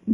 And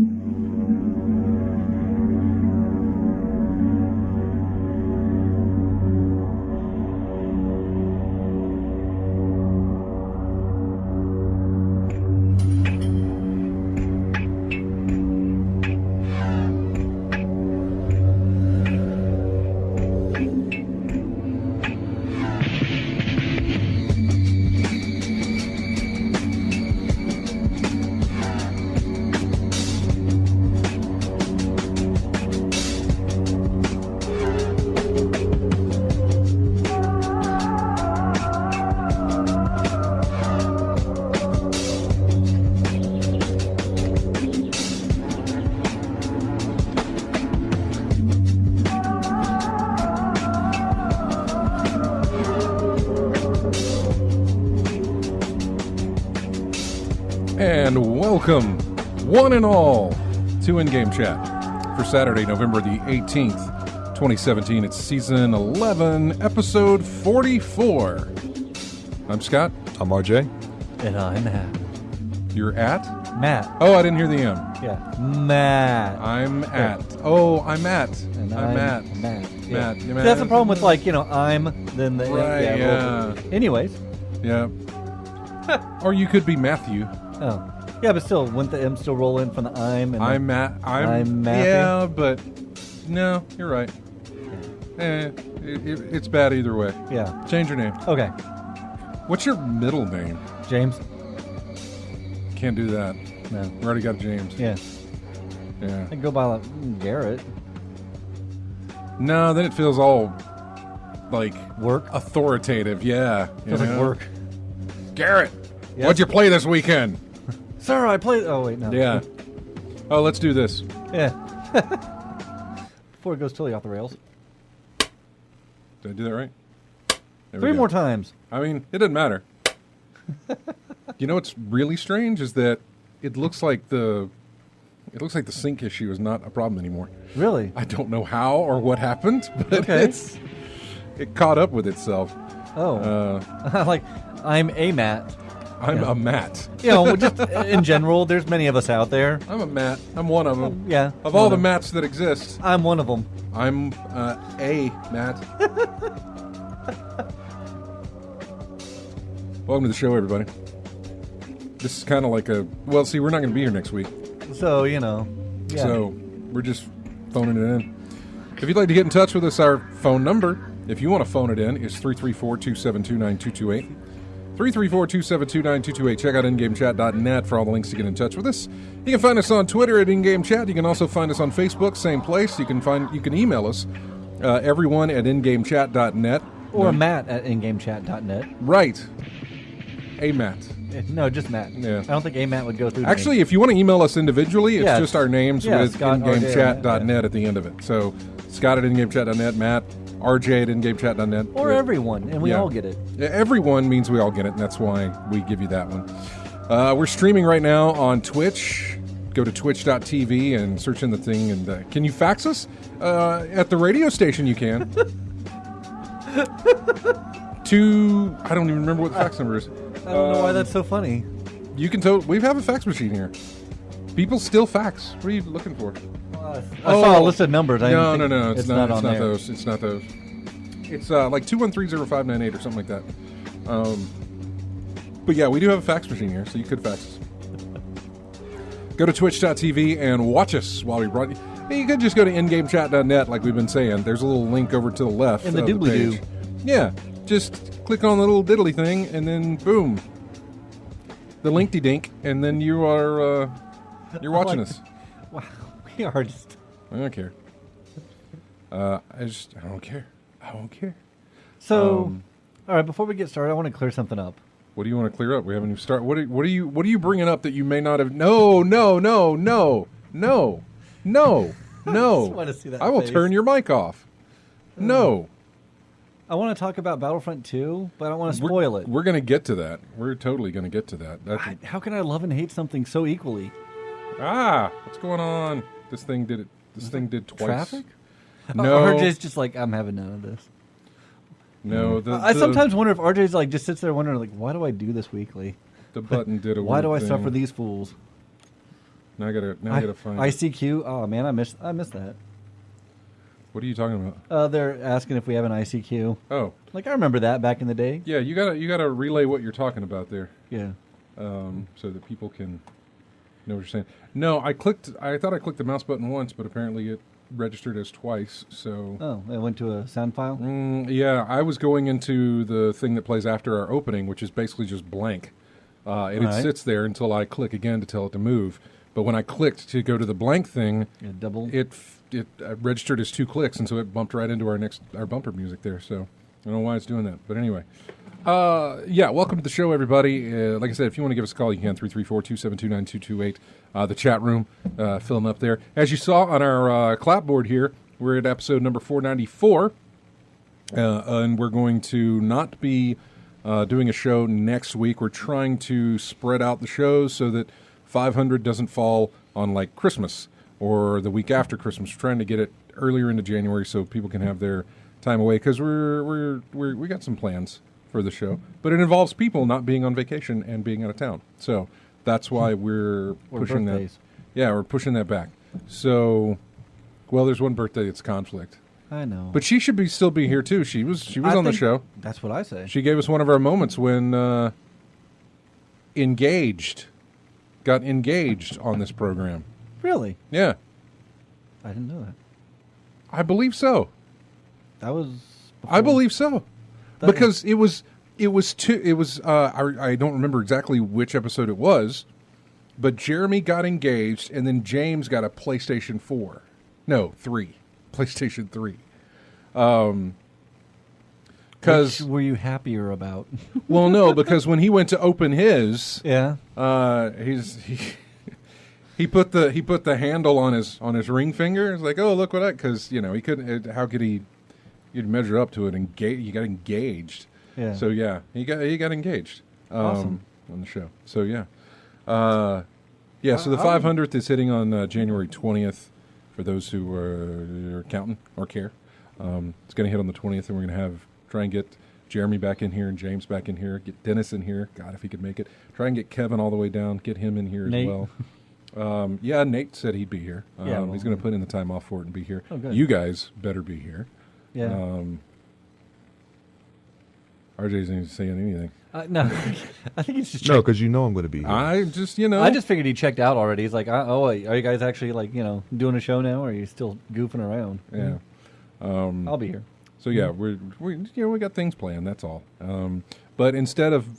welcome, one and all, to In-Game Chat for Saturday, November the 18th, 2017. It's Season 11, Episode 44. I'm Scott. I'm RJ. And I'm Matt. You're at? Matt. Oh, I didn't hear the M. Yeah. Matt. I'm at. Oh, I'm at. And I'm Matt. Matt. Yeah. Matt. Yeah, Matt. That's the problem with, like, I'm, then the... Right, yeah. Anyways. Yeah. Or you could be Matthew. Oh. Yeah, but still, wouldn't the M still roll in from the I'm? And I'm Matt. I'm Matthew? Yeah, but no, you're right. It's bad either way. Yeah. Change your name. Okay. What's your middle name? James? Can't do that. No. We already got James. Yeah. Yeah. I can go by, like, Garrett. No, then it feels all, like... Work? Authoritative, yeah. Feels like work. Garrett! Yes. What'd you play this weekend? Sir, I played... Oh, wait, no. Yeah. Oh, let's do this. Yeah. Before it goes totally off the rails. Did I do that right? There we 3 go. more times. I mean, it doesn't matter. You know what's really strange is that it looks like the sync issue is not a problem anymore. Really? I don't know how or what happened, but Okay. it caught up with itself. Oh. Like, I'm a Matt. I'm a Matt. Just in general, there's many of us out there. I'm a Matt. I'm one of them. Yeah. Of all the Matts that exist, I'm one of them. I'm a Matt. Welcome to the show, everybody. This is kind of like a... Well, see, we're not going to be here next week. So, yeah. So, we're just phoning it in. If you'd like to get in touch with us, our phone number, if you want to phone it in, is 334-272-9228. 334-272-9228. Check out ingamechat.net for all the links to get in touch with us. You can find us on Twitter at InGameChat. You can also find us on Facebook, same place. You can email us, everyone at ingamechat.net. Or Matt at ingamechat.net. Right. A Matt. No, just Matt. Yeah. I don't think a Matt would go through. Actually, if you want to email us individually, it's just our names with Scott, ingamechat.net at the end of it. So, Scott at ingamechat.net, Matt, RJ at ingamechat.net. Or everyone, and we all get it. Everyone means we all get it, and that's why we give you that one. We're streaming right now on Twitch. Go to twitch.tv and search in the thing. And can you fax us? At the radio station, you can. I don't even remember what the fax number is. I don't know why that's so funny. You can we have a fax machine here. People still fax. What are you looking for? I saw a list of numbers. No. It's not on there. those. It's not those. It's like 213-0598 or something like that. But yeah, we do have a fax machine here, so you could fax us. Go to twitch.tv and watch us while we run. You could just go to ingamechat.net like we've been saying. There's a little link over to the left. In the of the doobly-doo. page. Yeah, just click on the little diddly thing, and then boom, the linky-dink, and then you are you're watching us. Wow, we are just... I don't care. I don't care. I don't care. So, all right, before we get started, I want to clear something up. What do you want to clear up? We haven't even started. What are you bringing up that you may not have? No. I just want to see that I will face. turn your mic off. No. I want to talk about Battlefront 2, but I don't want to spoil it. We're going to get to that. We're totally going to get to that. How can I love and hate something so equally? What's going on? This thing did it. This thing did twice. Traffic? No. RJ's just like, I'm having none of this. No. I sometimes wonder if RJ's like just sits there wondering, like, why do I do this weekly? The button did a Why weird do I thing. suffer these fools? Now I gotta find it. ICQ. Oh man, I missed that. What are you talking about? They're asking if we have an ICQ. Oh, Like I remember that back in the day. yeah. You gotta relay what you're talking about there, Yeah. so that people can know what you're saying. No, I thought I clicked the mouse button once, but apparently it registered as twice. So. Oh, it went to a sound file. Yeah, I was going into the thing that plays after our opening, which is basically just blank, and it Right. sits there until I click again to tell it to move. But when I clicked to go to the blank thing, Yeah, double. it registered as 2 clicks, and so it bumped right into our bumper music there. So I don't know why it's doing that, but anyway. Yeah, welcome to the show, everybody. Like I said, if you want to give us a call, you can 334-272-9228. The chat room, fill them up there. As you saw on our clapboard here, we're at episode number 494, and we're going to not be doing a show next week. We're trying to spread out the shows so that 500 doesn't fall on like Christmas or the week after Christmas. We're trying to get it earlier into January so people can have their time away because we got some plans for the show, but it involves people not being on vacation and being out of town. So that's why we're pushing birthdays. that. Yeah, we're pushing that back. So, well, there's one birthday that's conflict, I know. but she should still be here too. She was I on the think show. That's what I say. She gave us one of our moments when got engaged on this program. Really? Yeah, I didn't know that. I believe so. That was. I believe so. That Because it was I don't remember exactly which episode it was, but Jeremy got engaged and then James got a PlayStation 4. No, 3. PlayStation 3. Which were you happier about? Well, no, because when he went to open his, Yeah. he put the handle on his ring finger. It's like, oh, look what because he couldn't. How could he? You'd measure up to it. You got engaged. Yeah. So yeah, he got engaged. Awesome. On the show. So yeah, yeah. So the 500th is hitting on January 20th. For those who are counting or care, it's going to hit on the 20th, and we're going to try and get Jeremy back in here and James back in here. Get Dennis in here. God, if he could make it. Try and get Kevin all the way down. Get him in here Nate. as well. Yeah, Nate said he'd be here. Yeah, well, he's going to put in the time off for it and be here. Oh, good. You guys better be here. Yeah. RJ's not saying anything. No, I think he's just. No, because I'm going to be here. I just, I just figured he checked out already. He's like, oh, are you guys actually like doing a show now, or are you still goofing around? Yeah. I'll be here. So yeah, we got things planned. That's all. But instead of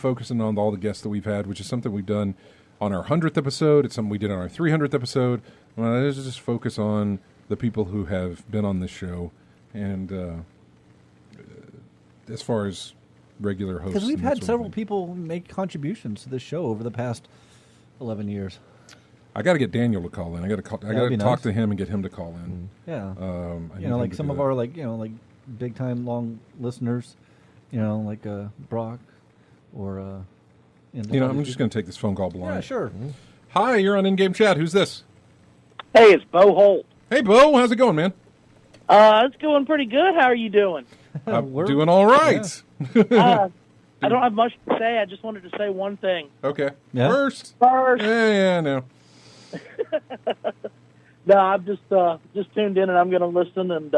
focusing on all the guests that we've had, which is something we've done on our 100th episode, it's something we did on our 300th episode. Let's just focus on the people who have been on this show, and as far as regular hosts, Because we've and that had sort of several thing. people make contributions to this show over the past 11 years. I got to get Daniel to call in. I got to be talk nice. to him and get him to call in. Yeah. I need him like to some do of that. our like big time long listeners, like Brock or I'm just going to take this phone call blind. Yeah, sure. Hi, you're on in-game chat. Who's this? Hey, it's Bo Holt. Hey, Bo. How's it going, man? It's going pretty good. How are you doing? I'm We're- doing all right. I don't have much to say. I just wanted to say one thing. Okay. Yeah? First, Yeah, no. no, I've just tuned in and I'm going to listen and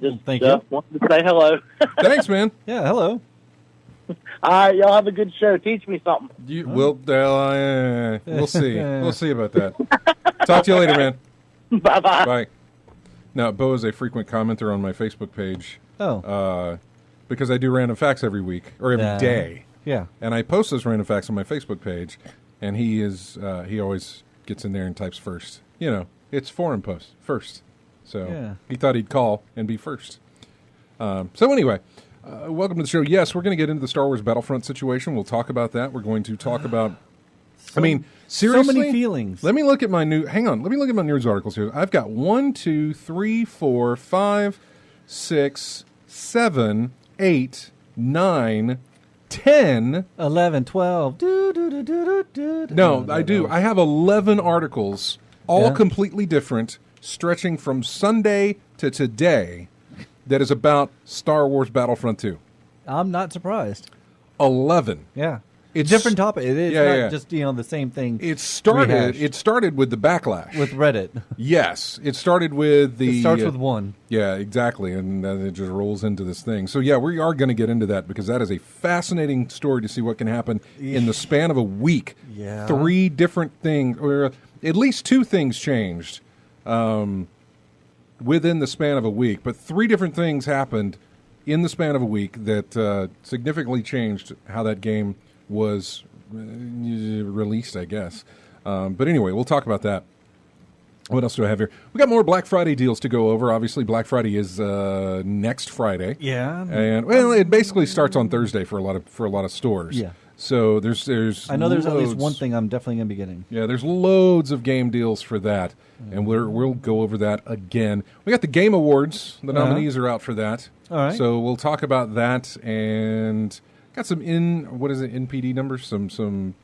just Thank you. wanted to say hello. Thanks, man. Yeah, hello. All right, y'all have a good show. Teach me something. We'll see. We'll see about that. Talk to you later, man. Bye-bye. Bye. Now, Bo is a frequent commenter on my Facebook page Oh, because I do random facts every week or every Yeah. day, yeah. and I post those random facts on my Facebook page. And he always gets in there and types first. It's foreign post first. So Yeah. he thought he'd call and be first. So anyway, welcome to the show. Yes, we're going to get into the Star Wars Battlefront situation. We'll talk about that. We're going to talk about. Seriously, so many feelings. Let me look at my news articles here. I've got 1, 2, 3, 4, 5, 6, 7, 8, 9, 10. 11, 12. No, I do. I have 11 articles, all Yeah. completely different, stretching from Sunday to today, that is about Star Wars Battlefront 2. I'm not surprised. 11. Yeah. It's different topic. It is Yeah, not just the same thing. It started. rehashed. It started with the backlash with Reddit. Yes, it started with the. It starts with one. Yeah, exactly, and then it just rolls into this thing. So yeah, we are going to get into that because that is a fascinating story to see what can happen in the span of a week. Yeah. 3 different things, or at least 2 things changed within the span of a week, but 3 different things happened in the span of a week that significantly changed how that game was released, I guess. But anyway, we'll talk about that. What else do I have here? We got more Black Friday deals to go over. Obviously, Black Friday is next Friday. Yeah, and well, it basically starts on Thursday for a lot of stores. Yeah. So there's I know there's at least loads. one thing I'm definitely going to be getting. Yeah, there's loads of game deals for that, and we'll go over that again. We got the Game Awards. The nominees are out for that. All right. So we'll talk about that, and got some NPD numbers, some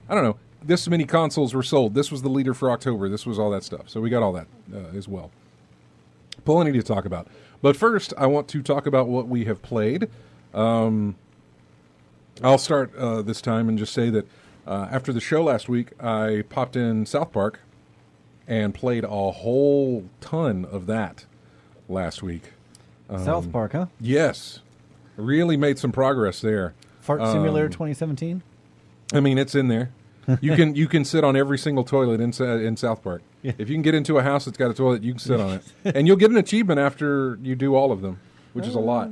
I don't know. This many consoles were sold. This was the leader for October. This was all that stuff. So we got all that as well. Plenty to talk about. But first, I want to talk about what we have played. I'll start this time and just say that after the show last week, I popped in South Park and played a whole ton of that last week. South Park, huh? Yes. Really made some progress there. Fart Simulator 2017? I mean, it's in there. You can sit on every single toilet in South Park. Yeah. If you can get into a house that's got a toilet, you can sit on it, and you'll get an achievement after you do all of them, which is a lot.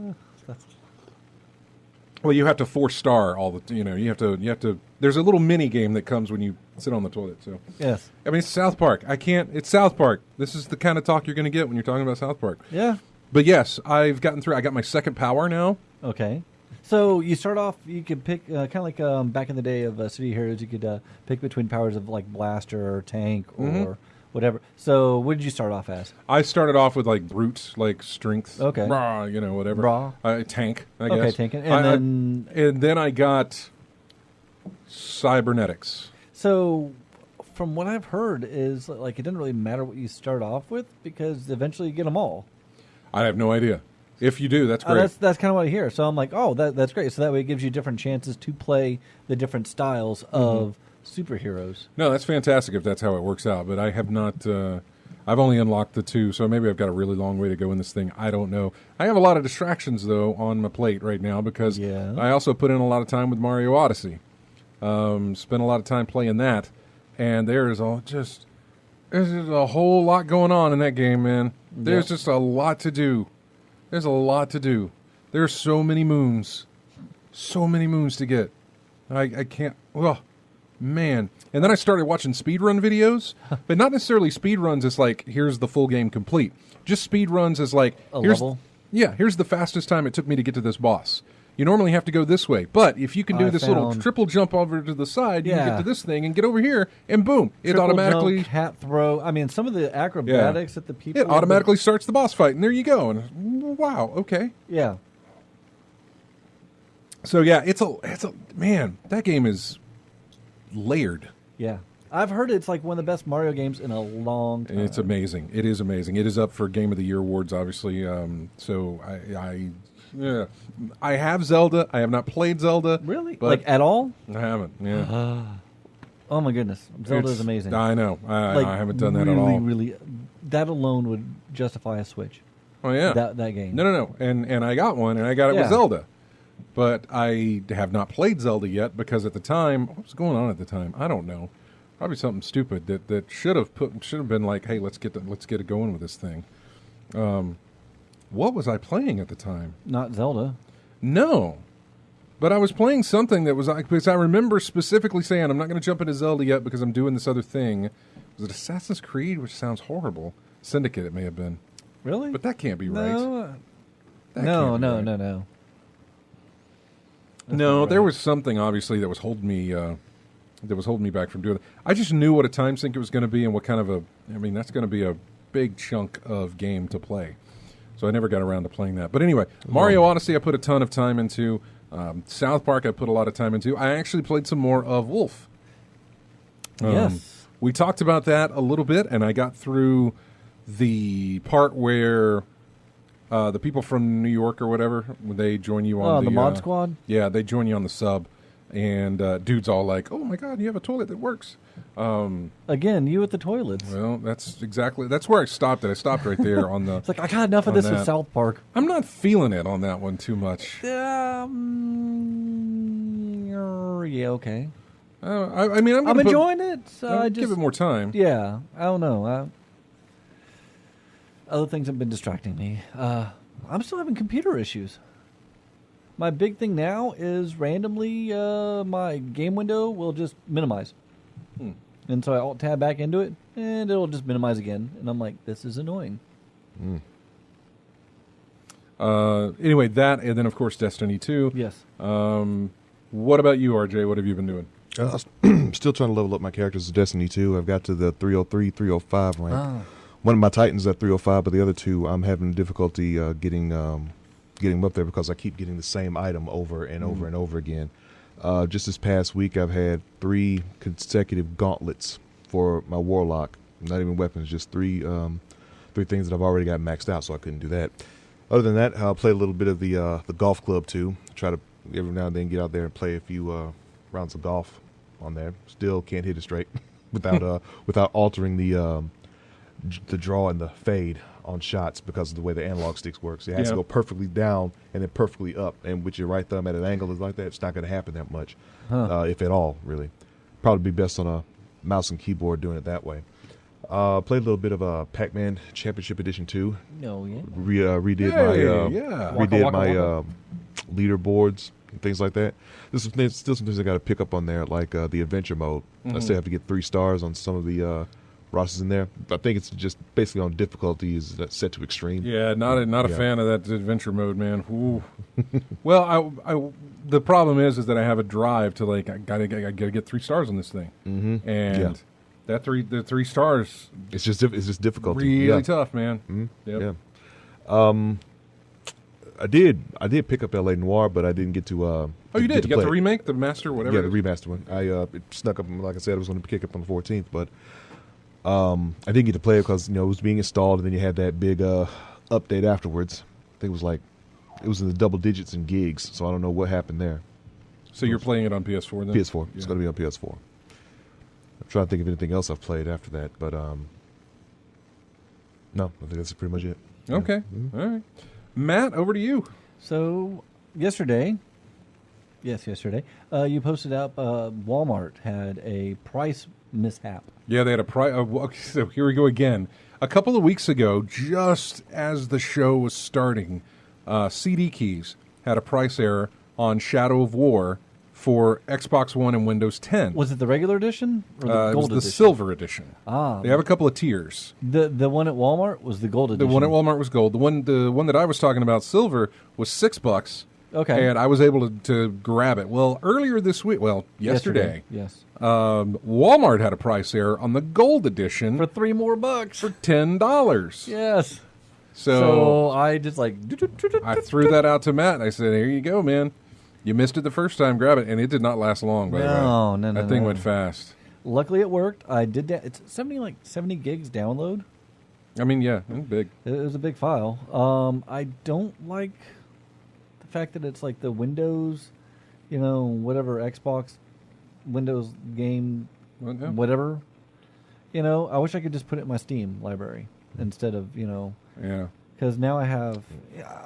Well, you have to 4-star all the. You have to. There's a little mini game that comes when you sit on the toilet. So Yes. I mean, it's South Park. It's South Park. This is the kind of talk you're going to get when you're talking about South Park. Yeah. But yes, I've gotten through. I got my second power now. Okay. So you start off, you could pick, kind of like back in the day of City of Heroes, you could pick between powers of like blaster or tank or whatever. So what did you start off as? I started off with like brute, like strength. Okay. Rah, whatever. Raw. Tank, I guess. Okay, tank. And then I got cybernetics. So from what I've heard is like it doesn't really matter what you start off with because eventually you get them all. I have no idea. If you do, that's great. That's kind of what I hear. So I'm like, oh, that's great. So that way it gives you different chances to play the different styles of superheroes. No, that's fantastic if that's how it works out. But I have not. I've only unlocked the 2, so maybe I've got a really long way to go in this thing. I don't know. I have a lot of distractions though on my plate right now because I also put in a lot of time with Mario Odyssey. Spent a lot of time playing that, and there's just a whole lot going on in that game, man. There's just a lot to do. There's a lot to do. There's so many moons to get. I can't. Oh, man. And then I started watching speedrun videos, but not necessarily speedruns as like, here's the full game complete. Just speedruns as like, here's the fastest time it took me to get to this boss. You normally have to go this way, but if you can do this little triple jump over to the side, you can get to this thing and get over here, and boom, it automatically jump, hat throw. I mean, some of the acrobatics that the people it automatically starts the boss fight, and there you go. And wow, okay, yeah. So yeah, it's a man. That game is layered. Yeah, I've heard it's like one of the best Mario games in a long time. It's amazing. It is amazing. It is up for Game of the Year awards, obviously. So I have Zelda. I have not played Zelda. Really? But like at all? I haven't. Yeah. Oh my goodness, Zelda is amazing. I know. I haven't done that really, at all. Really, that alone would justify a Switch. Oh yeah. That game. No. And I got one, and I got it with Zelda. But I have not played Zelda yet because at the time, what was going on at the time? I don't know. Probably something stupid that should have been like, hey, let's get it going with this thing. What was I playing at the time? Not Zelda. No. But I was playing something that was because I remember specifically saying I'm not going to jump into Zelda yet because I'm doing this other thing. Was it Assassin's Creed, which sounds horrible? Syndicate, it may have been. Really? But that can't be right. No. No. No, there was something obviously that was holding me back from doing it. I just knew what a time sink it was going to be and what kind of that's going to be a big chunk of game to play. So I never got around to playing that. But anyway, Mario Odyssey I put a ton of time into. South Park I put a lot of time into. I actually played some more of Wolf. Yes. We talked about that a little bit, and I got through the part where the people from New York or whatever, they join you on the mod squad. Yeah, they join you on the sub, and dude's all like, "Oh my god, you have a toilet that works." Again, you at the toilets. Well, that's where I stopped it. I stopped right there on the. It's like I got enough of this with South Park. I'm not feeling it on that one too much. Yeah, okay. I mean, I'm enjoying it. I just give it more time. Yeah, I don't know. Other things have been distracting me. I'm still having computer issues. My big thing now is randomly my game window will just minimize. And so I alt-tab back into it, and it'll just minimize again. And I'm like, this is annoying. Anyway, that, and then, of course, Destiny 2. Yes. What about you, RJ? What have you been doing? Still trying to level up my characters in Destiny 2. I've got to the 303, 305 rank. One of my Titans is at 305, but the other two, I'm having difficulty getting them up there because I keep getting the same item over and over and over again. Just this past week, I've had 3 consecutive gauntlets for my Warlock. Not even weapons, just three things that I've already got maxed out, so I couldn't do that. Other than that, I'll play a little bit of the golf club, too. Try to every now and then get out there and play a few rounds of golf on there. Still can't hit it straight without altering the draw and the fade on shots because of the way the analog sticks works. It has to go perfectly down and then perfectly up. And with your right thumb at an angle is like that, it's not going to happen that much, if at all, really. Probably be best on a mouse and keyboard doing it that way. Played a little bit of Pac-Man Championship Edition 2. Oh, yeah. Redid my leaderboards and things like that. There's still some things I got to pick up on there, like the adventure mode. I still have to get 3 stars on some of the Rosses in there. I think it's just basically on difficulty is set to extreme. Yeah, not a fan of that adventure mode, man. Ooh. Well, the problem is that I have a drive to I gotta get 3 stars on this thing, and that the 3 stars. It's just difficult. Really tough, man. Yep. Yeah. I did pick up L.A. Noire, but I didn't get to. Oh, you did. You got the remake, the master, whatever. Yeah, the remaster one. It snuck up. Like I said, I was going to pick up on the 14th, but. I didn't get to play it because it was being installed, and then you had that big update afterwards. I think it was in the double digits in gigs, so I don't know what happened there. So you're playing it on PS4 then? PS4. Yeah. It's going to be on PS4. I'm trying to think of anything else I've played after that, but no, I think that's pretty much it. Okay, all right. Matt, over to you. So yesterday, you posted up Walmart had a price mishap. Yeah, they had a price. So here we go again. A couple of weeks ago, just as the show was starting, CD Keys had a price error on Shadow of War for Xbox One and Windows 10. Was it the regular edition or the gold it was the edition? silver edition. Ah, they have a couple of tiers. The one at Walmart was the gold edition. The one at Walmart was gold. The one that I was talking about, silver, was $6. Okay. And I was able to grab it. Well, earlier this week, yesterday. Yes. Walmart had a price error on the gold edition for $3 more for $10. Yes. So I just I threw that out to Matt. I said, "Here you go, man. You missed it the first time. Grab it." And it did not last long. By the way, no, that thing went fast. Luckily, it worked. I did that. It's 70 gigs download. I mean, yeah, it's big. It was a big file. I don't like the fact that it's like the Windows, whatever Xbox, Windows game, whatever. I wish I could just put it in my Steam library instead of Yeah. Because now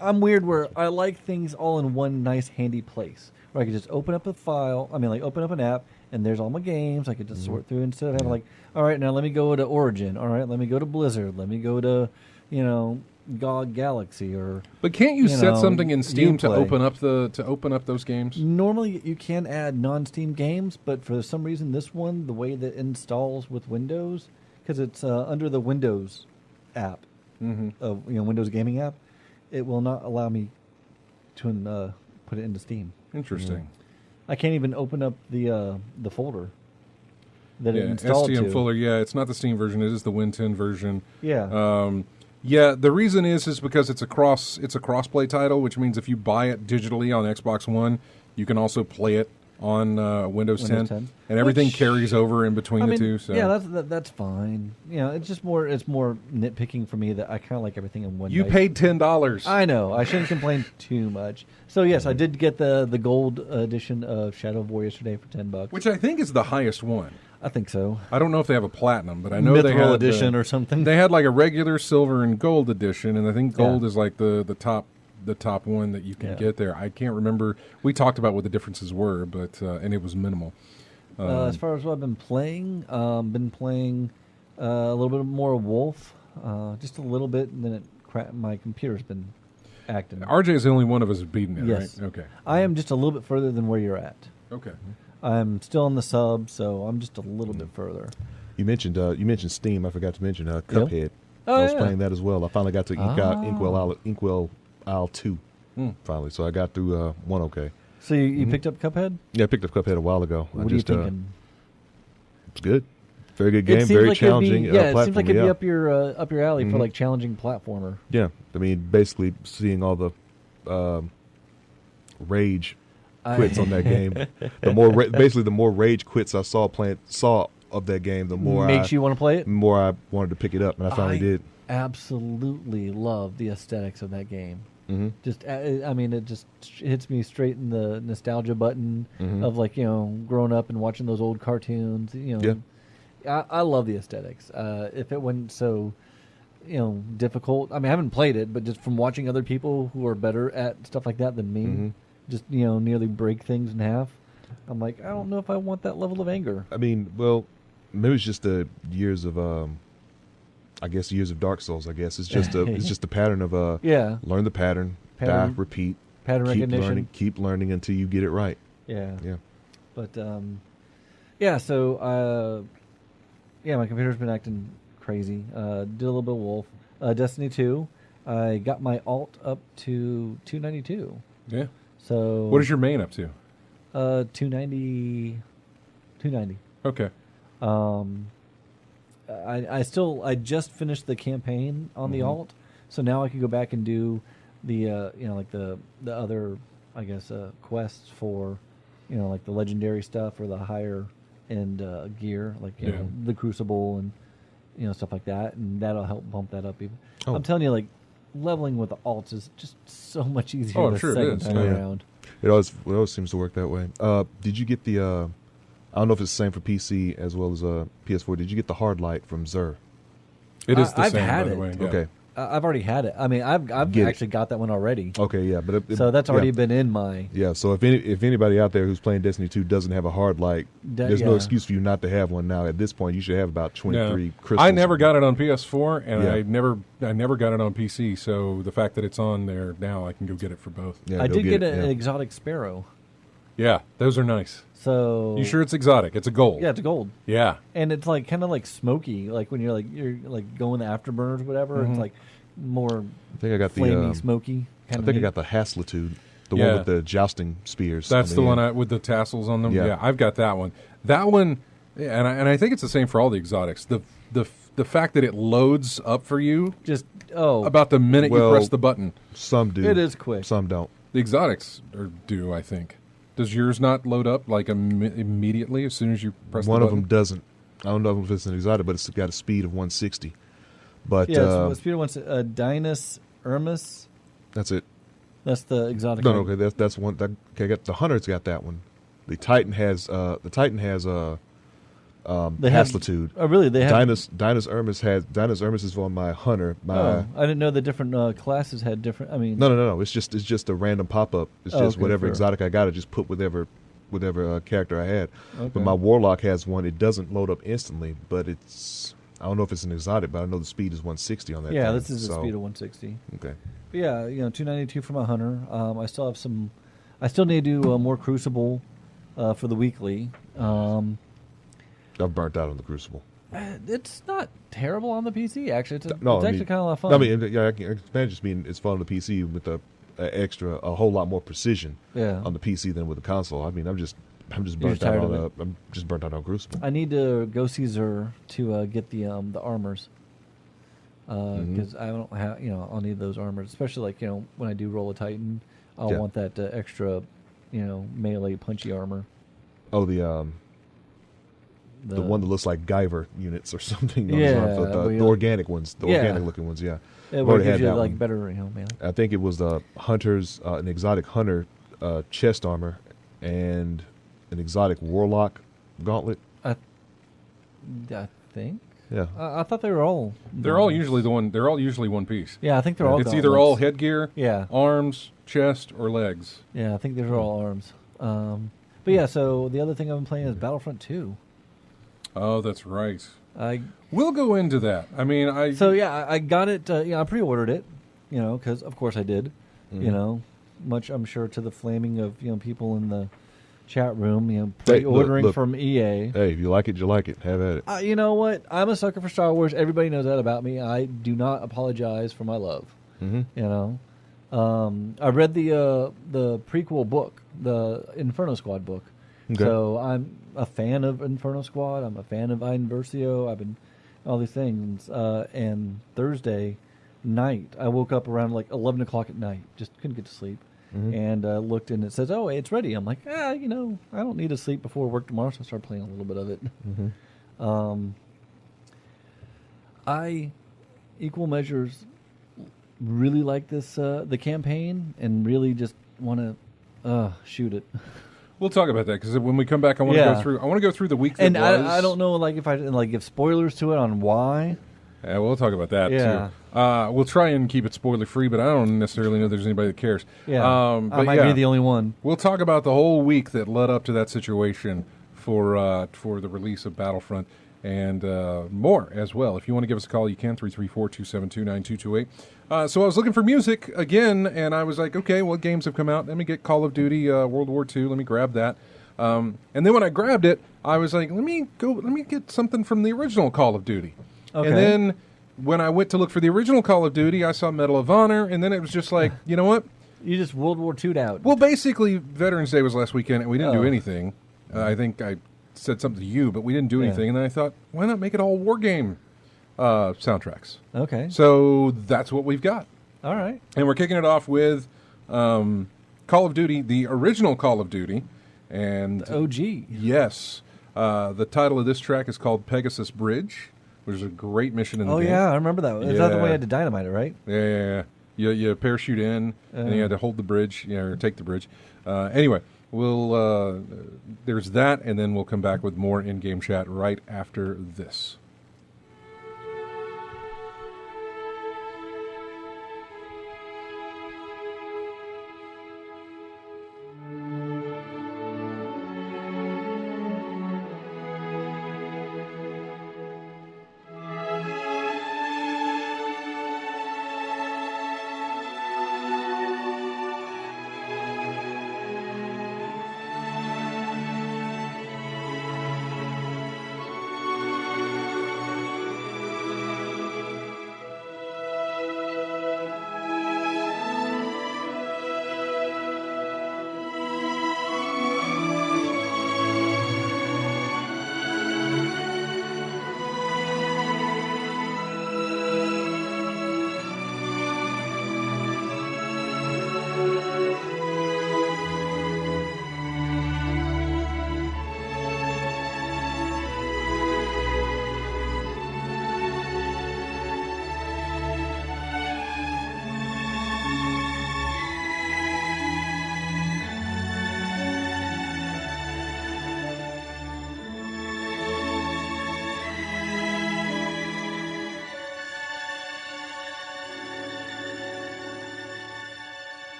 I'm weird where I like things all in one nice handy place where I could just open up a file. Open up an app and there's all my games. I could just sort through instead of having all right, now let me go to Origin. All right, let me go to Blizzard. Let me go to, GOG Galaxy or. But can't you set something in Steam to Uplay. open up those games? Normally you can add non-Steam games, but for some reason this one, the way that installs with Windows, because it's under the Windows app. Of Windows gaming app, it will not allow me to put it into Steam. Interesting. I can't even open up the folder that it installed STM to. folder. Yeah, it's not the Steam version. It is the Win 10 version. Yeah. Yeah. The reason is because it's a crossplay title, which means if you buy it digitally on Xbox One, you can also play it on Windows 10, 10. and everything Which, carries over in between I the mean, two. So yeah, that's fine. You know, it's more nitpicking for me that I kind of like everything in one. you nice- paid $10. I know. I shouldn't complain too much. So yes, I did get the gold edition of Shadow of War yesterday for $10, which I think is the highest one. I think so. I don't know if they have a platinum, but I know they Mithril had edition or something. They had like a regular silver and gold edition, and I think gold Yeah. is like the top one that you can Yeah. get there. I can't remember. We talked about what the differences were, but and it was minimal. As far as what I've been playing a little bit more Wolf, just a little bit, and then my computer's been acting. RJ is the only one of us beating it, Yes. right? Okay. I am just a little bit further than where you're at. Okay. I'm still on the sub, so I'm just a little bit further. You mentioned Steam. I forgot to mention Cuphead. Oh, I was yeah. playing that as well. I finally got to Inkwell Isle 2. Hmm. Finally, so I got through one. Okay. So you picked up Cuphead? Yeah, I picked up Cuphead a while ago. What are you thinking? It's good. Very good It game. seems Very like it'd challenging. Be, yeah, it seems platformer, like it'd be yeah. up your alley for Mhm. like challenging platformer. Yeah, I mean, basically seeing all the rage quits on that game. The more rage quits I saw of that game, the more makes you want to play it. the more I wanted to pick it up, and I finally did. Absolutely love the aesthetics of that game. Mm-hmm. Just, I mean, it just hits me straight in the nostalgia button Mhm. of like growing up and watching those old cartoons. I love the aesthetics. If it wasn't so, difficult. I mean, I haven't played it, but just from watching other people who are better at stuff like that than me, Mhm. just nearly break things in half. I'm like, I don't know if I want that level of anger. I mean, well, maybe it's just the years of years of Dark Souls. I guess it's just the pattern of Yeah, learn the pattern, Pattern- die, repeat, pattern recognition. keep learning until you get it right. Yeah. Yeah. But so my computer's been acting crazy. Did a little bit of Wolf. Destiny 2. I got my alt up to 292. Yeah. So What is your main up to? 290? 290. Okay. I just finished the campaign on the alt, so now I can go back and do the the other quests for like the legendary stuff or the higher end gear, like the Crucible and stuff like that, and that'll help bump that up even. Oh. I'm telling you, like leveling with the alts is just so much easier Oh, I'm the sure it second is. time Yeah. around. It always seems to work that way. Did you get the? I don't know if it's the same for PC as well as PS4. Did you get the hard light from Xur? It is the I've same, had by the it. way. Yeah. Okay. I've already had it. I mean, I've Get it. actually got that one already. Okay, yeah, but So that's already yeah. been in my. Yeah, so if anybody out there who's playing Destiny 2 doesn't have a hard light, there's no yeah. excuse for you not to have one now. At this point, you should have about 23 Yeah. crystals. I never got it on PS4, and Yeah. I never got it on PC. So the fact that it's on there now, I can go get it for both. Yeah, I go did get it, an yeah. exotic sparrow. Yeah, those are nice. So You sure it's exotic? It's a gold. Yeah, it's gold, Yeah. and it's like kind of like smoky. Like when you're going the afterburners, whatever. It's like more I think I got flamey, the. smoky. I think I got the Haslitude, the Yeah. one with the jousting spears. That's on the end. one with the tassels on them. Yeah. Yeah, I've got that one. That one, yeah, and I think it's the same for all the exotics. The fact that it loads up for you just about the minute you Well, press the button. Some do. It is quick. Some don't. The exotics do, I think. Does yours not load up like immediately as soon as you press One the of button? them doesn't. I don't know if it's an exotic, but it's got a speed of 160. But yeah. It's speed of one. Dinus Ermis. that's it. That's the exotic. No, okay, that's one. Okay, the Hunter's got that one. The Titan has They have- Haslitude. Oh, really? They have. Dinus Ermis is on my Hunter. I didn't know the different classes had different. I mean, No. It's just a random pop up. It's Oh, just okay, whatever fair. exotic I got. I just put whatever character I had. Okay. But my Warlock has one. It doesn't load up instantly, but it's. I don't know if it's an exotic, but I know the speed is 160 on that. yeah, thing, this is the so- speed of 160. Okay. But yeah, 292 for my Hunter. I still have some. I still need to do more Crucible for the weekly. I've burnt out on the Crucible. It's not terrible on the PC. Actually, it's No, actually kind of a lot of fun. I mean, yeah, I can imagine just being it's fun on the PC with a whole lot more precision yeah. on the PC than with the console. I mean, I'm just You're burnt tired out of on it? I'm just burnt out on Crucible. I need to go see Xur to get the armors. Because I don't have, I'll need those armors, especially like when I do roll a Titan, I'll Yeah. want that extra, melee punchy armor. Oh, the one that looks like Guyver units or something. Yeah, the organic ones, the organic looking ones. Yeah, It I've already gives had you that like one. better, melee. I think it was the hunters, an exotic hunter chest armor, and an exotic warlock gauntlet. I think. Yeah, I thought they were all. They're all usually They're all usually one piece. Yeah, I think they're all. It's either all gauntlets. headgear, Yeah. arms, chest, or legs. Yeah, I think these are all arms. But yeah, so the other thing I've been playing is Battlefront 2. Oh, that's right. I We'll go into that. I mean, I got it. I pre-ordered it. Because of course I did. Mhm. Much I'm sure to the flaming of people people in the chat room. Hey, look, Pre-ordering from EA. Hey, if you like it, you like it. Have at it. You know what? I'm a sucker for Star Wars. Everybody knows that about me. I do not apologize for my love. Mm-hmm. I read the prequel book, the Inferno Squad book. Okay. So I'm a fan of Inferno Squad. I'm a fan of Ein Versio. I've been all these things. And Thursday night, I woke up around like 11 o'clock at night. Just couldn't get to sleep. Mhm. And looked and it says, "Oh, it's ready." I'm like, I don't need to sleep before work tomorrow, so I started playing a little bit of it. Mm-hmm. I equal measures really like this the campaign and really just want to shoot it. we'll talk about that because when we come back, I want to Yeah. go through. I want to go through the week that And was. I don't know if I give spoilers to it on why. Yeah, we'll talk about that Yeah. too. We'll try and keep it spoiler free, but I don't necessarily know there's anybody that cares. Yeah, but I might be the only one. We'll talk about the whole week that led up to that situation for the release of Battlefront and more as well. If you want to give us a call, you can 334-272-9228. So I was looking for music again, and I was like, okay, what games have come out? Let me get Call of Duty World War II. Let me grab that. And then when I grabbed it, I was like, let me get something from the original Call of Duty. Okay. And then when I went to look for the original Call of Duty, I saw Medal of Honor, and then it was just like, you know what? You just World War II'd out. Well, basically, Veterans Day was last weekend, and we didn't do Oh. anything. I think I said something to you, but we didn't do Yeah. anything. And then I thought, why not make it all war game soundtracks? Okay. So that's what we've got. All right. And we're kicking it off with Call of Duty, the original Call of Duty. And The OG. yes, the title of this track is called Pegasus Bridge, which is a great mission in the Oh game. yeah, I remember that. Is that the Yeah. way you had to dynamite it, right? Yeah. You parachute in, and you had to hold the bridge, or take the bridge. Anyway, we'll there's that, and then we'll come back with more in-game chat right after this.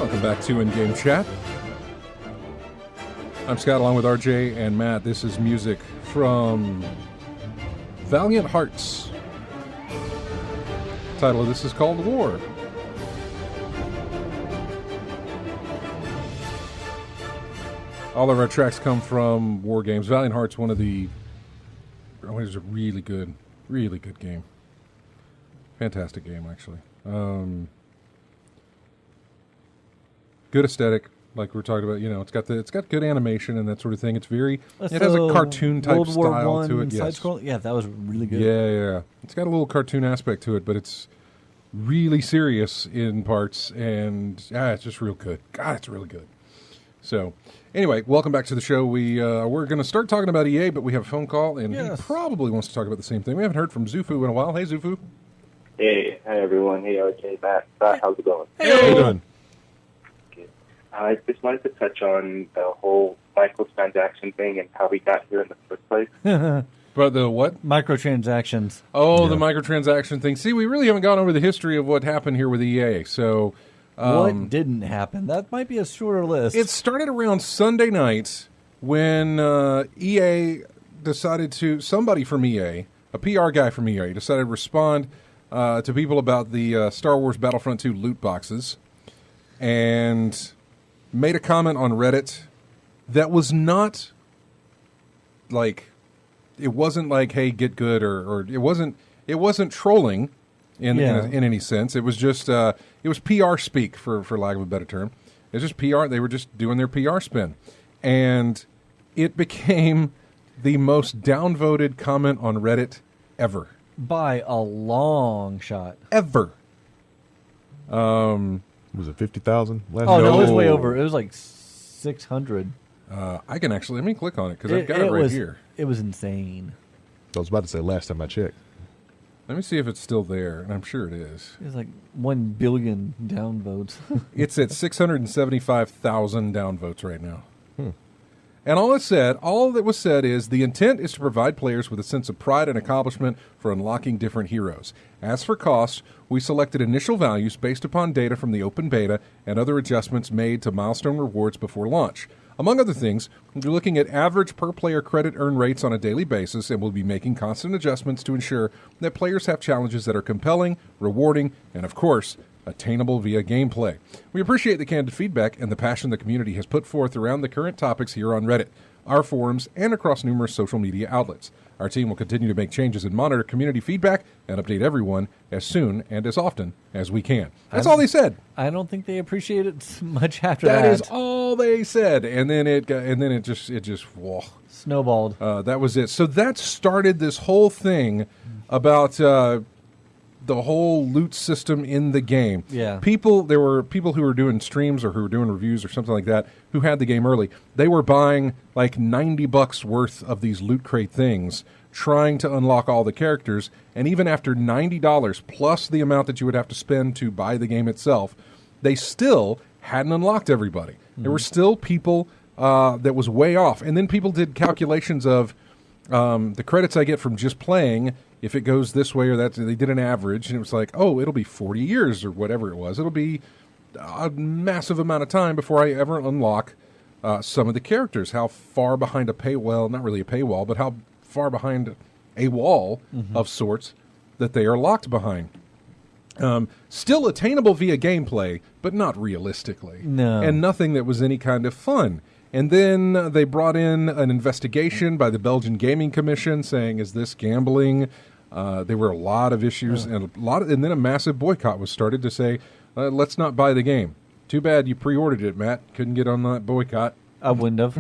Welcome back to In-Game Chat. I'm Scott along with RJ and Matt. This is music from Valiant Hearts. The title of this is called War. All of our tracks come from War games. Valiant Hearts, one of the... Oh, it's a really good game. Fantastic game, actually. Good aesthetic, like we were talking about. You know, it's got good animation and that sort of thing. It's very... It has a cartoon type World War style I to it. side Yes. scroll? Yeah, that was really good. Yeah. It's got a little cartoon aspect to it, but it's really serious in parts, and it's just real good. God, it's really good. So, anyway, welcome back to the show. We're going to start talking about EA, but we have a phone call, and he probably wants to talk about the same thing. We haven't heard from Zufu in a while. Hey, Zufu. Hey, hi everyone. Hey, RJ, Matt, Scott, how's it going? Hey, how you doing? Good. I just wanted to touch on the whole microtransaction thing and how we got here in the first place. But the what? Microtransactions. Oh, the microtransaction thing. See, we really haven't gone over the history of what happened here with EA, so... what didn't happen? That might be a shorter list. It started around Sunday night when EA decided to... Somebody from EA, a PR guy from EA, decided to respond to people about the Star Wars Battlefront 2 loot boxes and made a comment on Reddit that was not like... It wasn't like, hey, get good, or it wasn't trolling in any sense. It was just it was PR speak, for lack of a better term. It was just PR. They were just doing their PR spin. And it became the most downvoted comment on Reddit ever. By a long shot. Ever. Was it 50,000? Oh, no, it was way over. It was like 600. I can actually, let me click on it because I've got it right here. It was insane. I was about to say last time I checked. Let me see if it's still there, and I'm sure it is. It was like 1 billion downvotes. It's at 675,000 downvotes right now. And all that was said is the intent is to provide players with a sense of pride and accomplishment for unlocking different heroes. As for cost, we selected initial values based upon data from the open beta and other adjustments made to milestone rewards before launch. Among other things, we're looking at average per-player credit earn rates on a daily basis, and we'll be making constant adjustments to ensure that players have challenges that are compelling, rewarding, and, of course, attainable via gameplay. We appreciate the candid feedback and the passion the community has put forth around the current topics here on Reddit, our forums, and across numerous social media outlets. Our team will continue to make changes and monitor community feedback and update everyone as soon and as often as we can. That's all they said. I don't think they appreciate it much after that. That is all they said, and then it just whoa. Snowballed. That was it. So that started this whole thing about the whole loot system in the game. Yeah. There were people who were doing streams or who were doing reviews or something like that who had the game early. They were buying like $90 worth of these loot crate things, trying to unlock all the characters, and even after $90 plus the amount that you would have to spend to buy the game itself, they still hadn't unlocked everybody. There were still people that was way off. And then people did calculations of the credits I get from just playing, if it goes this way or that. They did an average, and it was like, oh, it'll be 40 years or whatever it was. It'll be a massive amount of time before I ever unlock some of the characters. How far behind a paywall, not really a paywall, but how far behind a wall of sorts that they are locked behind. Still attainable via gameplay, but not realistically. No. And nothing that was any kind of fun. And then they brought in an investigation by the Belgian Gaming Commission saying, is this gambling? There were a lot of issues, and then a massive boycott was started to say, let's not buy the game. Too bad you pre-ordered it, Matt. Couldn't get on that boycott. I wouldn't have.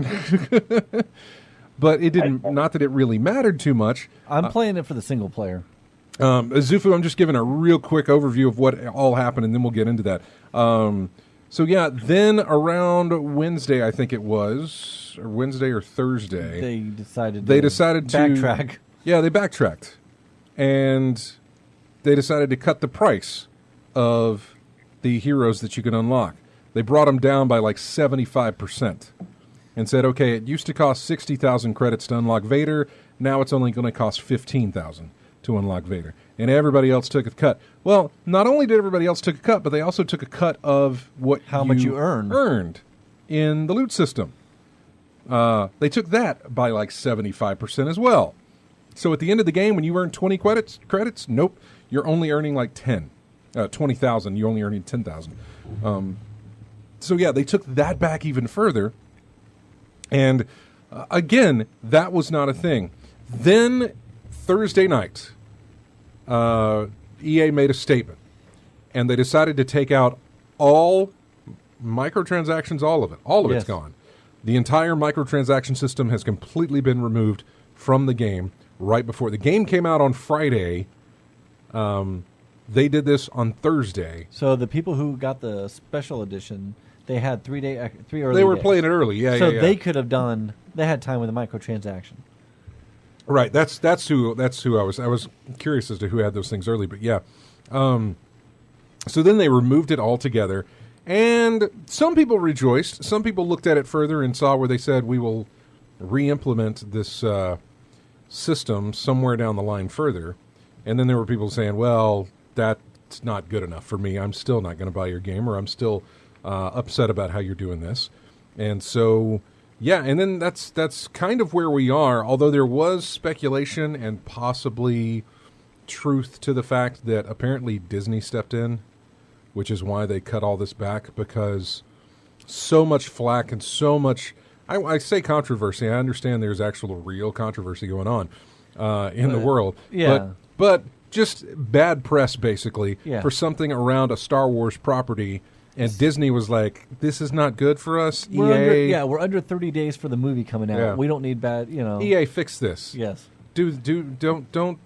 But it didn't. Not that it really mattered too much. I'm playing it for the single player. Zufu, I'm just giving a real quick overview of what all happened, and then we'll get into that. So yeah, then around Wednesday, I think it was, or Wednesday or Thursday, They decided to backtrack. Yeah, they backtracked, and they decided to cut the price of the heroes that you can unlock. They brought them down by like 75%, and said, okay, it used to cost 60,000 credits to unlock Vader. Now it's only going to cost 15,000. to unlock Vader, and everybody else took a cut. Well, not only did everybody else take a cut, but they also took a cut of how much you earned in the loot system. They took that by like 75% as well. So at the end of the game, when you earn 20 credits, nope, you're only earning like 20,000. You're only earning 10,000. So yeah, they took that back even further. And again, that was not a thing. Then Thursday night, EA made a statement, and they decided to take out all microtransactions, all of it. All of it's gone. The entire microtransaction system has completely been removed from the game right before. The game came out on Friday. They did this on Thursday. So the people who got the special edition, they had 3 early They were days. playing it early, yeah. So yeah. they could have done. They had time with the microtransaction. Right. That's who I was curious as to who had those things early, but yeah. So then they removed it altogether, and some people rejoiced. Some people looked at it further and saw where they said we will re-implement this system somewhere down the line further. And then there were people saying, well, that's not good enough for me. I'm still not going to buy your game, or I'm still upset about how you're doing this. And so, yeah, and then that's kind of where we are, although there was speculation and possibly truth to the fact that apparently Disney stepped in, which is why they cut all this back, because so much flack and so much, I say controversy, I understand there's actual real controversy going on in the world. Yeah. But just bad press, basically, Yeah. for something around a Star Wars property. And Disney was like, this is not good for us. EA, We're under 30 days for the movie coming out. Yeah. We don't need bad, EA, fix this. Yes. Don't.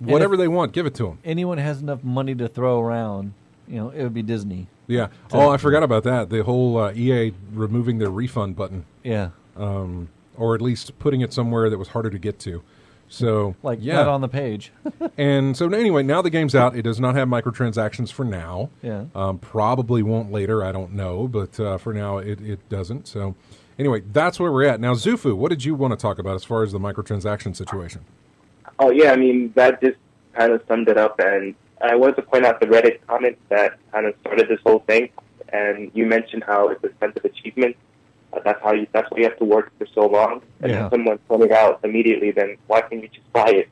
Whatever they want, give it to them. Anyone has enough money to throw around, it would be Disney. Yeah. Oh, I forgot about that. The whole EA removing their refund button, Yeah. or at least putting it somewhere that was harder to get to. So, Like yeah. right on the page. And so anyway, now the game's out. It does not have microtransactions for now. Yeah. Probably won't later. I don't know, but for now it doesn't. So anyway, that's where we're at now. Zufu, what did you want to talk about as far as the microtransaction situation? Oh, yeah, I mean, that just kind of summed it up. And I want to point out the Reddit comment that kind of started this whole thing. And you mentioned how it's a sense of achievement. That's what you have to work for so long. And Yeah. then someone pointed out immediately, then why can't you just buy it?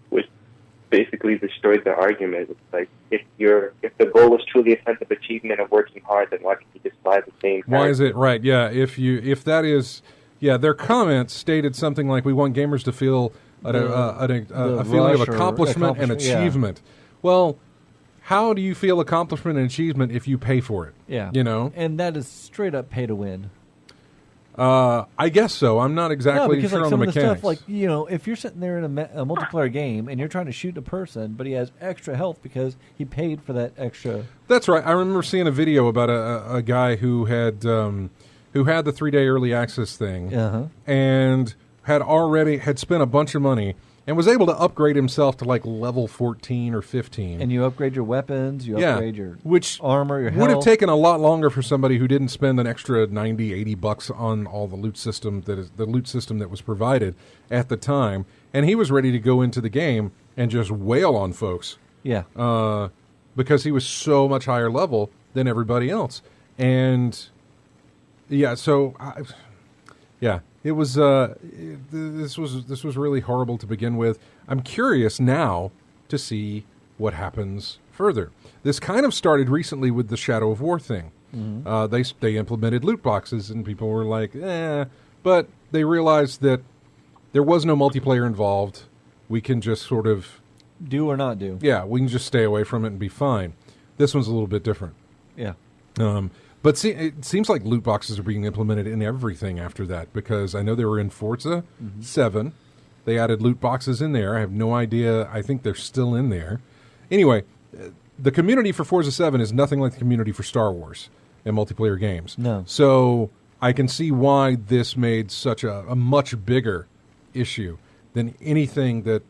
Which basically destroyed the argument. It's like, if the goal is truly a sense of achievement of working hard, then why can't you just buy the same? Why is it right? Yeah, if that is, yeah, their comments stated something like, "We want gamers to feel a feeling of rush or accomplishment and yeah. achievement." Well, how do you feel accomplishment and achievement if you pay for it? Yeah. And that is straight up pay to win. I guess so. I'm not exactly because sure like on some the of the mechanics. stuff, like if you're sitting there in a multiplayer game and you're trying to shoot a person, but he has extra health because he paid for that extra. That's right. I remember seeing a video about a guy who had the 3-day early access thing and had spent a bunch of money and was able to upgrade himself to like level 14 or 15. And you upgrade your weapons, you upgrade your armor, your health. Would have taken a lot longer for somebody who didn't spend an extra $90-$80 on all the loot system that was provided at the time. And he was ready to go into the game and just wail on folks. Yeah. Because he was so much higher level than everybody else. And yeah, so it was this was really horrible to begin with. I'm curious now to see what happens further. This kind of started recently with the Shadow of War thing. Mm-hmm. They implemented loot boxes, and people were like, but they realized that there was no multiplayer involved. We can just sort of do or not do. Yeah, we can just stay away from it and be fine. This one's a little bit different. Yeah. But see, it seems like loot boxes are being implemented in everything after that, because I know they were in Forza 7. They added loot boxes in there. I have no idea. I think they're still in there. Anyway, the community for Forza 7 is nothing like the community for Star Wars and multiplayer games. No. So I can see why this made such a much bigger issue than anything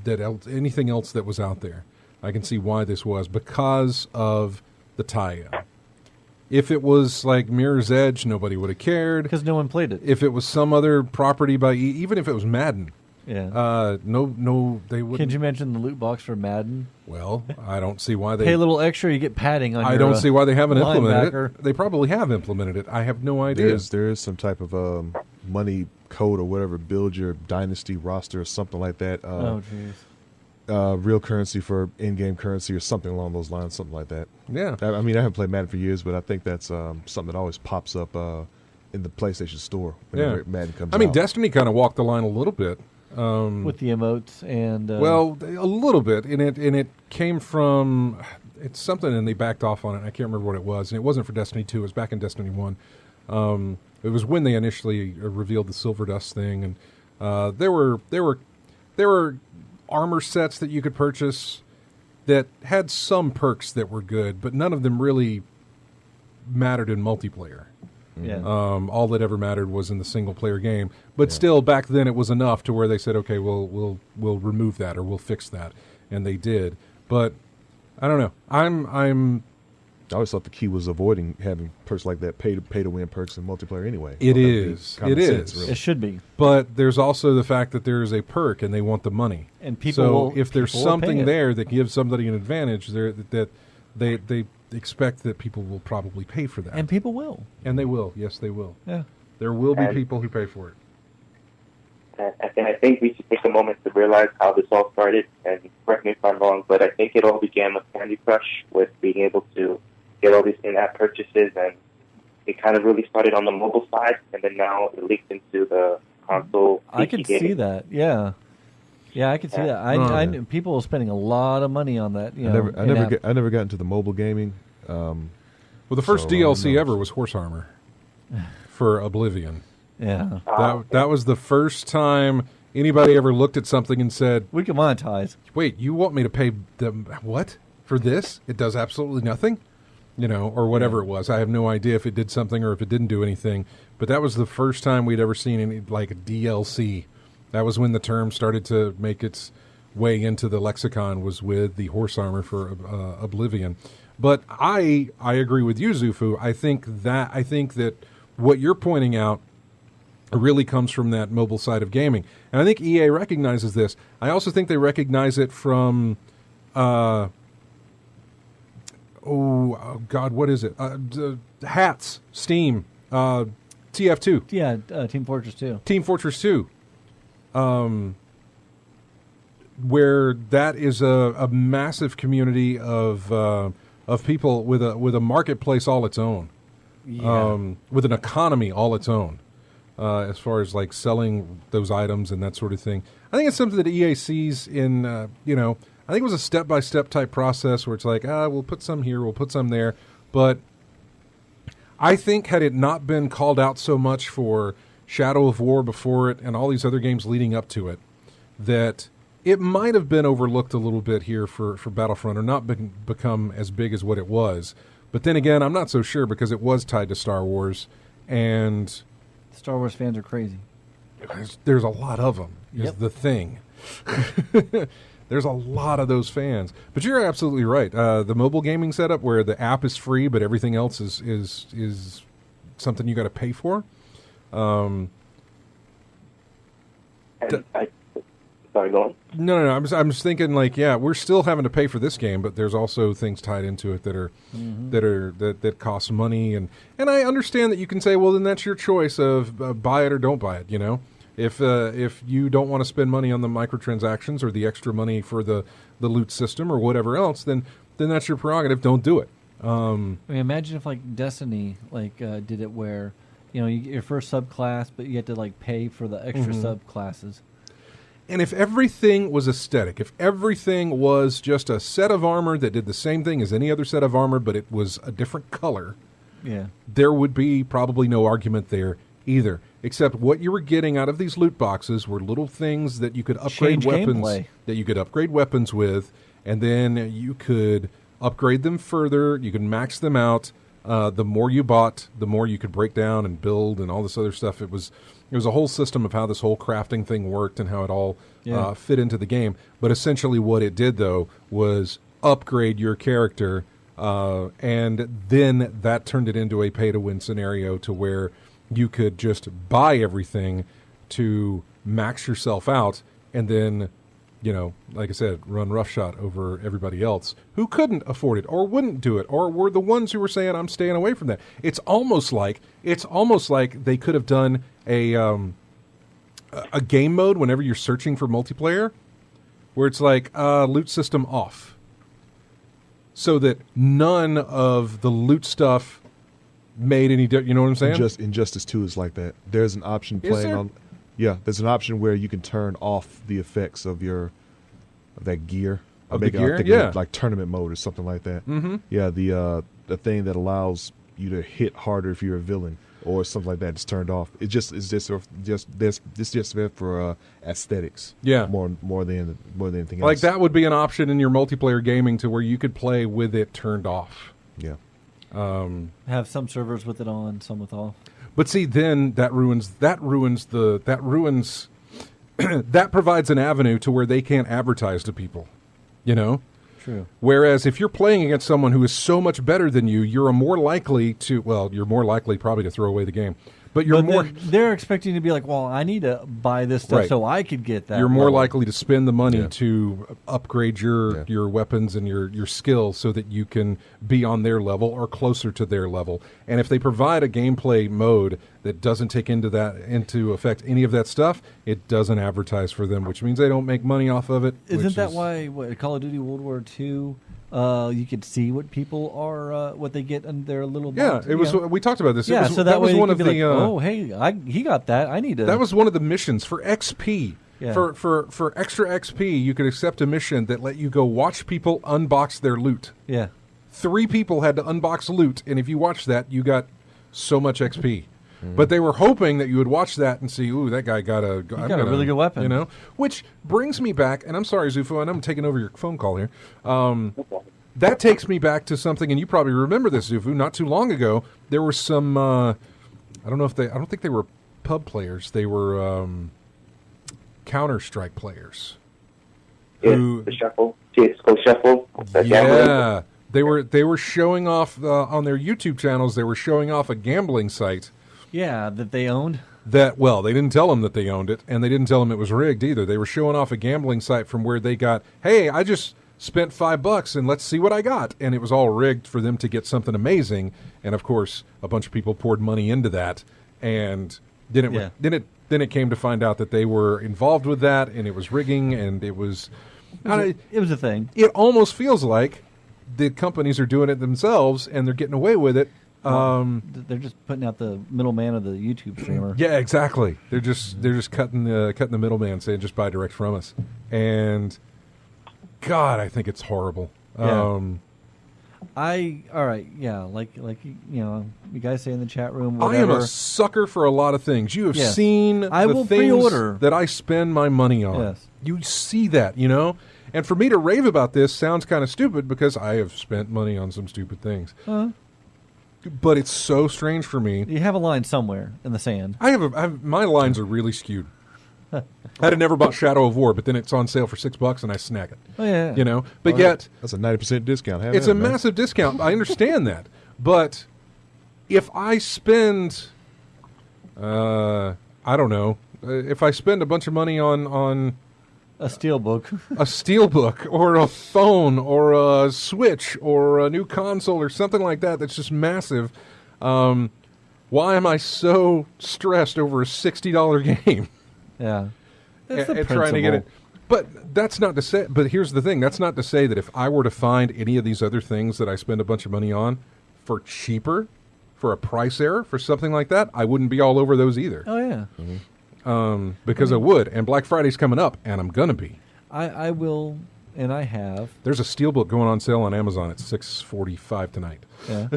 anything else that was out there. I can see why this was, because of the tie-in. If it was like Mirror's Edge, nobody would have cared. Because no one played it. If it was some other property by even if it was Madden, Yeah. No, they wouldn't. Can you mention the loot box for Madden? Well, I don't see why they Pay a little extra, you get padding on I your don't see why they haven't implemented linebacker. it. They probably have implemented it. I have no idea. There is some type of money code or whatever. Build your dynasty roster or something like that. Oh, jeez. Real currency for in-game currency or something along those lines. Something like that. Yeah. I mean, I haven't played Madden for years, but I think that's something that always pops up in the PlayStation Store whenever Madden comes out. I mean, Destiny kind of walked the line a little bit. With the emotes and Well, a little bit, and it came from it's something, and they backed off on it. I can't remember what it was, and it wasn't for Destiny 2. It was back in Destiny 1. It was when they initially revealed the Silver Dust thing, and there were armor sets that you could purchase that had some perks that were good, but none of them really mattered in multiplayer. yeah. All that ever mattered was in the single player game. But still, back then it was enough to where they said, "Okay, we'll remove that or we'll fix that," and they did. But I don't know. I always thought the key was avoiding having perks like that, pay to win perks in multiplayer anyway. It That would be is. common It sense, is. really. It should be. But there's also the fact that there is a perk and they want the money. And people so will- if there's people will pay something it. there that gives somebody an advantage, that they expect that people will probably pay for that, And people will. and they will. Yes, they will. Yeah. There will be And- people who pay for it. I think we should take a moment to realize how this all started, and correct me if I'm wrong, but I think it all began with Candy Crush, with being able to get all these in-app purchases, and it kind of really started on the mobile side, and then now it leaked into the console. I PC could gaming. see that. Yeah. Yeah, I could see that. I knew people were spending a lot of money on that. You know, I never got into the mobile gaming. Well, the first So, DLC no. ever was Horse Armor for Oblivion. Yeah. That was the first time anybody ever looked at something and said, We can monetize. "Wait, you want me to pay them what for this? It does absolutely nothing." Or whatever it was. I have no idea if it did something or if it didn't do anything. But that was the first time we'd ever seen any like DLC. That was when the term started to make its way into the lexicon. Was with the horse armor for Oblivion. But I agree with you, Zufu. I think that what you're pointing out really comes from that mobile side of gaming, and I think EA recognizes this. I also think they recognize it from. Oh God, what is it? Hats, Steam, TF2, Yeah, Team Fortress 2. Team Fortress 2, where that is a massive community of people with a marketplace all its own, with an economy all its own, as far as like selling those items and that sort of thing. I think it's something that EA sees in I think it was a step-by-step type process where it's like, we'll put some here, we'll put some there. But I think had it not been called out so much for Shadow of War before it and all these other games leading up to it, that it might have been overlooked a little bit here for Battlefront or not become as big as what it was. But then again, I'm not so sure because it was tied to Star Wars, and Star Wars fans are crazy. there's a lot of them, is Yep. the thing. There's a lot of those fans, but you're absolutely right. The mobile gaming setup where the app is free, but everything else is something you got to pay for. And sorry, go on. No. I'm just thinking like, yeah, we're still having to pay for this game, but there's also things tied into it that are that cost money, and I understand that you can say, well, then that's your choice of buy it or don't buy it. If you don't want to spend money on the microtransactions or the extra money for the loot system or whatever else, then that's your prerogative. Don't do it. I mean, imagine if like Destiny did it where you get your first subclass, but you had to like pay for the extra subclasses. And if everything was aesthetic, if everything was just a set of armor that did the same thing as any other set of armor, but it was a different color, Yeah. there would be probably no argument there either. Except what you were getting out of these loot boxes were little things that you could upgrade Change weapons gameplay. that you could upgrade weapons with, and then you could upgrade them further. You could max them out. The more you bought, the more you could break down and build and all this other stuff. It was a whole system of how this whole crafting thing worked and how it all fit into the game. But essentially what it did, though, was upgrade your character, and then that turned it into a pay-to-win scenario to where you could just buy everything to max yourself out, and then, like I said, run roughshod over everybody else who couldn't afford it or wouldn't do it or were the ones who were saying, I'm staying away from that. It's almost like they could have done a game mode whenever you're searching for multiplayer where it's like loot system off so that none of the loot stuff made any difference. You know what I'm saying? Just Injustice 2 is like that. There's an option Is playing there? on. Yeah, there's an option where you can turn off the effects of that gear. Of I the gear? think Yeah. like tournament mode or something like that. Mm-hmm. Yeah, the thing that allows you to hit harder if you're a villain or something like that is turned off. It's just there for aesthetics. Yeah. more than anything else. Like that would be an option in your multiplayer gaming to where you could play with it turned off. Yeah. Have some servers with it on, some with off. But see, then that provides an avenue to where they can't advertise to people, True. Whereas if you're playing against someone who is so much better than you, you're more likely probably to throw away the game. But they're expecting to be like, well, I need to buy this stuff Right. so I could get that. You're more level. likely to spend the money Yeah. to upgrade your weapons and your skills so that you can be on their level or closer to their level. And if they provide a gameplay mode that doesn't take into effect any of that stuff, it doesn't advertise for them, which means they don't make money off of it. Isn't that why Call of Duty World War II? You could see what people are, what they get in their little. Yeah, box, it was. We talked about this. Yeah, it was, so that was way one you of could the. be like, oh, hey, he got that. I need to. That was one of the missions for XP. Yeah. For extra XP, you could accept a mission that let you go watch people unbox their loot. Yeah. 3 people had to unbox loot, and if you watched that, you got so much XP. But they were hoping that you would watch that and see, ooh, that guy got a really good weapon. Which brings me back, and I'm sorry, Zufo, and I'm taking over your phone call here. That takes me back to something, and you probably remember this, Zufu. Not too long ago, there were some. I don't think they were pub players. They were Counter-Strike players. The shuffle, CS:GO shuffle. the gambling. Yeah, they were showing off on their YouTube channels. They were showing off a gambling site. Yeah, that they owned. They didn't tell them that they owned it, and they didn't tell them it was rigged either. They were showing off a gambling site from where they got, hey, I just spent $5 and let's see what I got. And it was all rigged for them to get something amazing. And of course, a bunch of people poured money into that. And then it came to find out that they were involved with that, and it was rigging, and it was a thing. It almost feels like the companies are doing it themselves, and they're getting away with it. They're just putting out the middleman of the YouTube streamer. Yeah, exactly. They're just cutting the middleman, saying just buy direct from us. And God, I think it's horrible. Yeah. Like you guys say in the chat room. I am Whatever. a sucker for a lot of things. You have Yes. seen I the will things pre-order. that I spend my money on. Yes. You see that, And for me to rave about this sounds kind of stupid because I have spent money on some stupid things. But it's so strange for me. You have a line somewhere in the sand. My lines are really skewed. I'd have never bought Shadow of War, but then it's on sale for $6 and I snag it. Oh yeah. But yet that's a 90% discount. it's a massive discount. I understand that, but if I spend, I don't know, if I spend a bunch of money on a steelbook, a steelbook, or a phone, or a Switch, or a new console, or something like that, that's just massive. Why am I so stressed over a $60 game? Yeah, that's the and trying to get it. But that's not to say. But here's the thing: that's not to say that if I were to find any of these other things that I spend a bunch of money on for cheaper, for a price error, for something like that, I wouldn't be all over those either. Oh yeah. Because I would. And Black Friday's coming up, and I'm gonna be. I will, and I have. There's a steelbook going on sale on Amazon at $6.45 tonight. Yeah.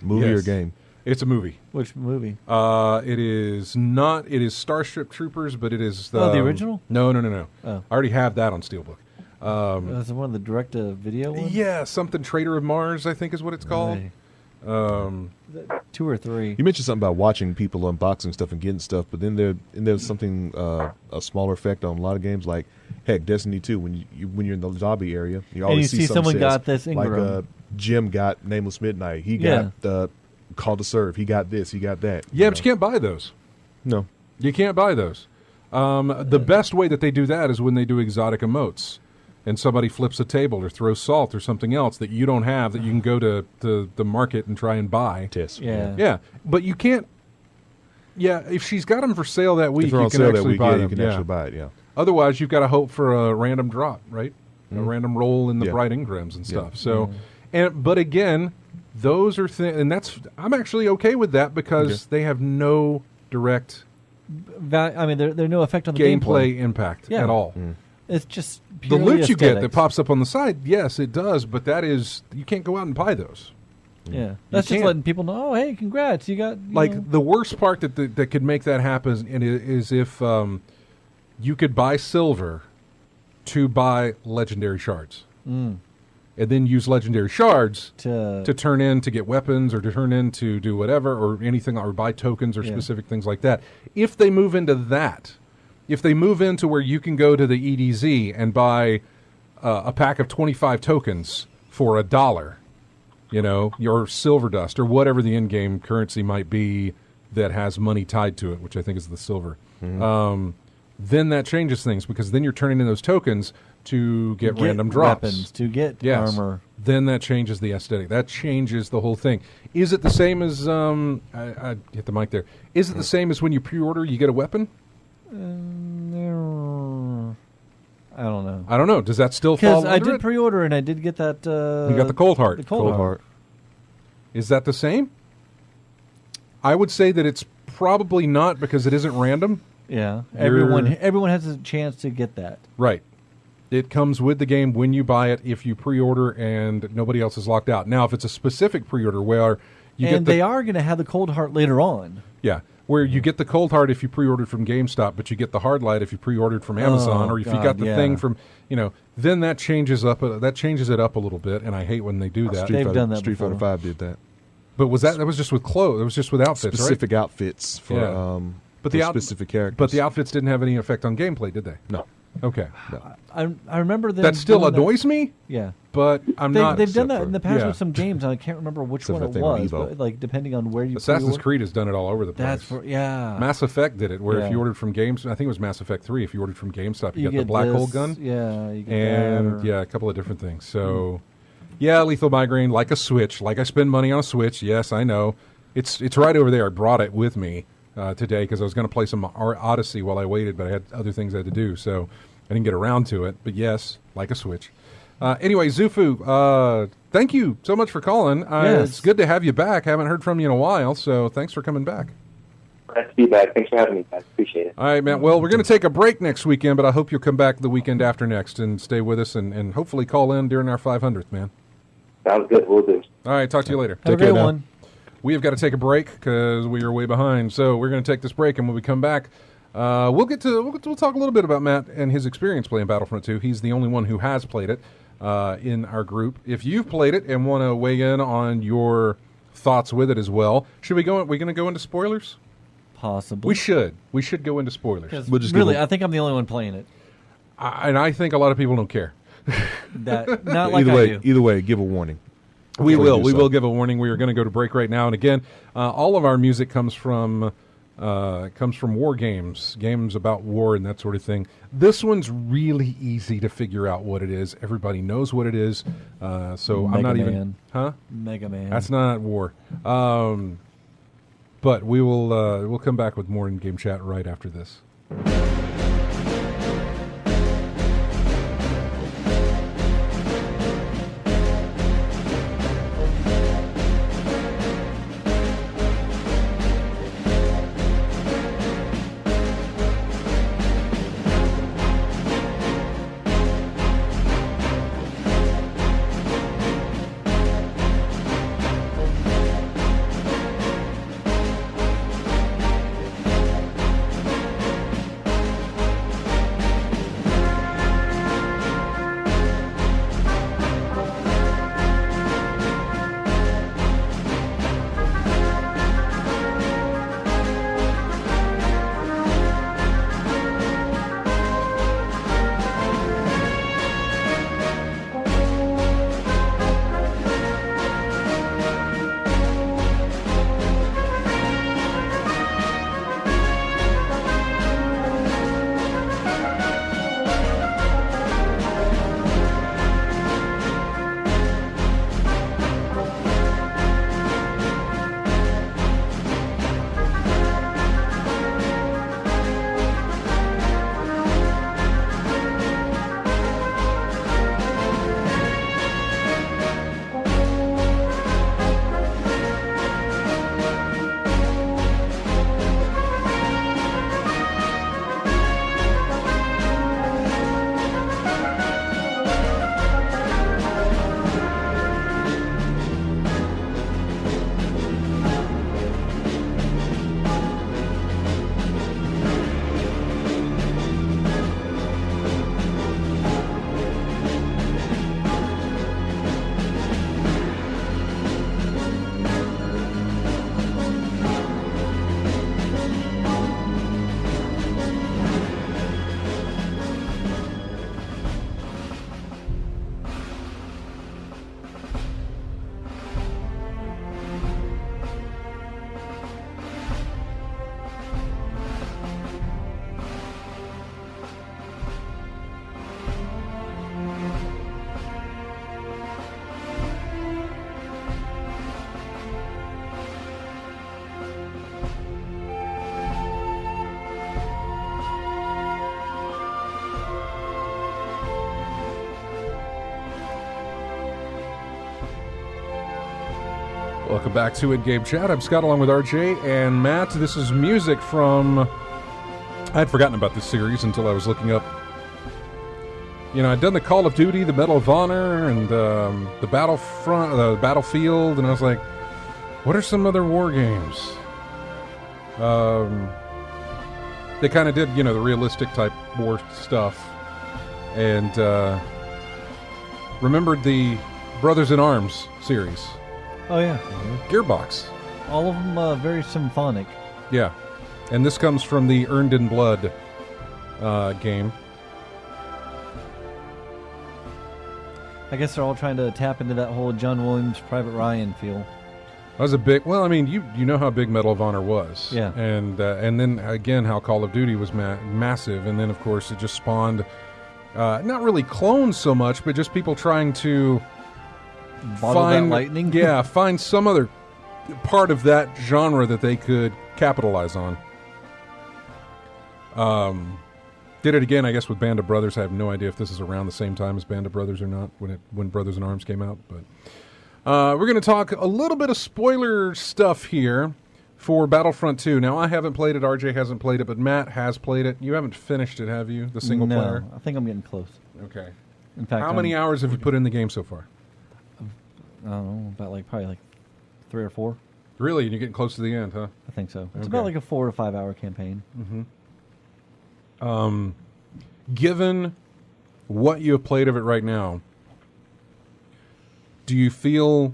Movie or Yes. game? It's a movie. Which movie? It is not. It is Starship Troopers, but it is the original? No. Oh. I already have that on steelbook. That's one of the direct-to-video ones? Yeah, something Trader of Mars, I think is what it's called. Right. 2 or 3. You mentioned something about watching people unboxing stuff and getting stuff, but then there's something a smaller effect on a lot of games, like heck, Destiny 2. When you're in the lobby area, you always you see something someone says, got this Ingram. like Jim got Nameless Midnight. He got the Call to Serve. He got this. He got that. Yeah, but you can't buy those. No. You can't buy those. The best way that they do that is when they do exotic emotes. And somebody flips a table or throws salt or something else that you don't have that you can go to the market and try and buy. Test. Yeah, but you can't. Yeah, if she's got them for sale that week, If they're you on can sale that actually week, buy yeah, them. you can actually buy it. Yeah. Otherwise, you've got to hope for a random drop, right? A random roll in the Yeah. bright engrams and stuff. So, but again, those are things, and I'm actually okay with that because they have no direct I mean, they're no effect on the gameplay impact Yeah. at all. It's just The purely loot you get that aesthetics. pops up on the side, yes, it does, but that is you can't go out and buy those. Yeah, that's just can't. letting people know. Oh, hey, congrats! You got you know. The worst part that could make that happen is if you could buy silver to buy legendary shards, and then use legendary shards to turn in to get weapons or to turn in to do whatever or anything or buy tokens or specific things like that. If they move into that, if they move into where you can go to the EDZ and buy a pack of 25 tokens for $1, your silver dust or whatever the in-game currency might be that has money tied to it, which I think is the silver, then that changes things because then you're turning in those tokens to get random drops. Weapons, to get Yes. armor. Then that changes the aesthetic. That changes the whole thing. Is it the same as I hit the mic there? Is it the same as when you pre-order, you get a weapon? I don't know. I don't know. Does that still fall Because under I did it? pre-order and I did get that. You got the cold heart. The cold heart. Is that the same? I would say that it's probably not because it isn't random. Yeah, You're- everyone has a chance to get that. Right. It comes with the game when you buy it if you pre-order and nobody else is locked out. Now, if it's a specific pre-order where you And get they are going to have the cold heart later on. Yeah, where you get the cold heart if you pre-ordered from GameStop, but you get the hard light if you pre-ordered from Amazon, or if you got the thing from, then that changes it up a little bit, and I hate when they do that. They've done that Street Fighter before. 5 did that. But that was just with clothes? It was just with outfits, Specific outfits for Yeah. But for the specific characters. But the outfits didn't have any effect on gameplay, did they? No. Okay. I remember them. That still doing that- annoys me, Yeah. but I'm not. They've done except that for- in the past yeah. with some games, and I can't remember which Except one for it that thing on was. Evo. But like depending on where you Assassin's pre-order- Creed has done it all over the place. That's for Mass Effect did it, where if Yeah. you ordered from Games, I think it was Mass Effect 3, if you ordered from GameStop, you, got the get black hole this, gun. Yeah, you get And that, or- a couple of different things. So, yeah, Lethal Migraine, like a Switch, like I spend money on a Switch. Yes, I know. It's right over there. I brought it with me today because I was going to play some Odyssey while I waited, but I had other things I had to do, so I didn't get around to it. But yes, like a Switch. Anyway, Zufu, thank you so much for calling. Yes. It's good to have you back. Haven't heard from you in a while, so thanks for coming back. Glad to be back. Thanks for having me, guys. Appreciate it. All right, man. Well, we're going to take a break next weekend, but I hope you'll come back the weekend after next and stay with us and hopefully call in during our 500th, man. Sounds good. We'll do. All right, talk to you later. Have a Take care great now. one. We have got to take a break because we are way behind. So we're going to take this break, and when we come back, we'll talk a little bit about Matt and his experience playing Battlefront 2. He's the only one who has played it in our group. If you've played it and want to weigh in on your thoughts with it as well, should we go? Are we going to go into spoilers? Possibly. We should. We should go into spoilers. 'Cause We'll just really, give a- I think I'm the only one playing it. And I think a lot of people don't care. That not like either I way, do. either way, give a warning. We Before you will. do We so. will give a warning. We are going to go to break right now. And again, all of our music comes from war games, games about war and that sort of thing. This one's really easy to figure out what it is. Everybody knows what it is. So I'm Mega not even. Man. Huh? Mega Man. That's not war. But we will. We'll come back with more in-game chat right after this. Welcome back to In-Game Chat. I'm Scott along with RJ and Matt. This is music from... I had forgotten about this series until I was looking up. You know, I'd done the Call of Duty, the Medal of Honor, and the Battlefront, the Battlefield, and I was like, what are some other war games? They kind of did, you know, the realistic type war stuff. And remembered the Brothers in Arms series. Oh, yeah. Gearbox. All of them very symphonic. Yeah. And this comes from the Earned in Blood game. I guess they're all trying to tap into that whole John Williams, Private Ryan feel. That was a big... Well, I mean, you know how big Medal of Honor was. Yeah. And then, again, how Call of Duty was massive. And then, of course, it just spawned... not really clones so much, but just people trying to... Bottle that lightning? Yeah, find some other part of that genre that they could capitalize on. Did it again, I guess, with Band of Brothers. I have no idea if this is around the same time as Band of Brothers or not, when Brothers in Arms came out. But we're going to talk a little bit of spoiler stuff here for Battlefront 2. Now, I haven't played it, RJ hasn't played it, but Matt has played it. You haven't finished it, have you? The single player? No, I think I'm getting close. Okay. In fact, how many hours have you put in the game so far? I don't know, probably like 3 or 4. Really? You're getting close to the end, huh? I think so. It's Okay. about like a 4 or 5 hour campaign. Given what you have played of it right now, do you feel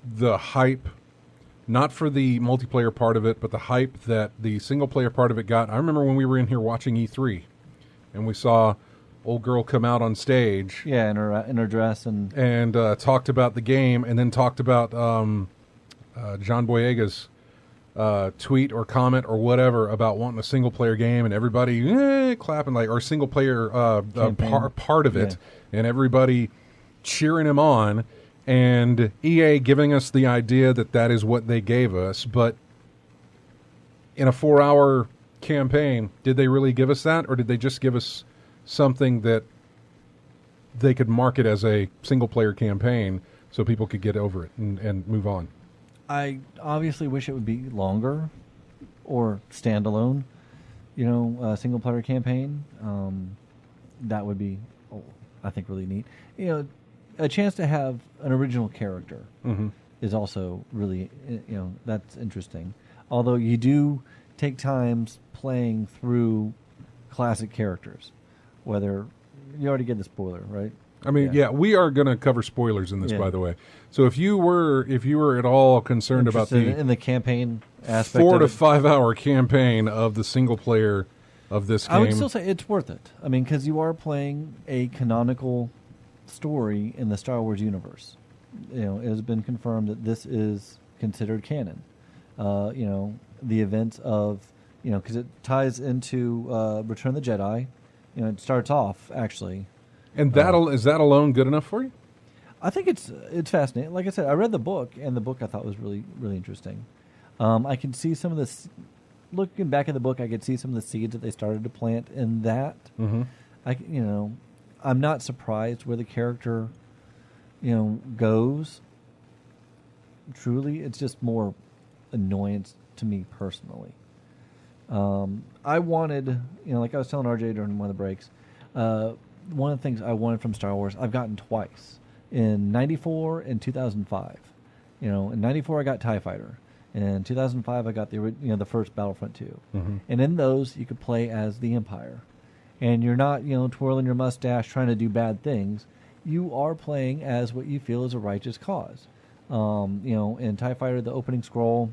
the hype, not for the multiplayer part of it, but the hype that the single player part of it got? I remember when we were in here watching E3 and we saw old girl come out on stage. Yeah, in her dress and talked about the game, and then talked about John Boyega's tweet or comment or whatever about wanting a single player game, and everybody clapping, like, or single player part of it, and everybody cheering him on, and EA giving us the idea that that is what they gave us. But in a 4-hour campaign, did they really give us that, or did they just give us something that they could market as a single player campaign so people could get over it and move on? I obviously wish it would be longer or standalone, you know, single player campaign. That would be, I think, really neat. You know, a chance to have an original character is also really, you know, that's interesting. Although you do take times playing through classic characters. Whether you already get the spoiler, right? I mean, yeah, we are going to cover spoilers in this, by the way. So if you were at all concerned about the campaign aspect, 4 to 5 hour campaign of the single player of this game, I would still say it's worth it. I mean, because you are playing a canonical story in the Star Wars universe. You know, it has been confirmed that this is considered canon. You know, the events of, you know, because it ties into Return of the Jedi. You know, it starts off actually, and is that alone good enough for you? I think it's fascinating. Like I said, I read the book, and the book I thought was really, really interesting. I can see some of this. Looking back at the book, I could see some of the seeds that they started to plant in that. I'm not surprised where the character, you know, goes. Truly, it's just more annoyance to me personally. I wanted, you know, like I was telling RJ during one of the breaks, one of the things I wanted from Star Wars, I've gotten twice. In 94 and 2005. You know, in 94 I got TIE Fighter. In 2005 I got the first Battlefront 2. And in those you could play as the Empire. And you're not, you know, twirling your mustache trying to do bad things. You are playing as what you feel is a righteous cause. You know, in TIE Fighter, the opening scroll,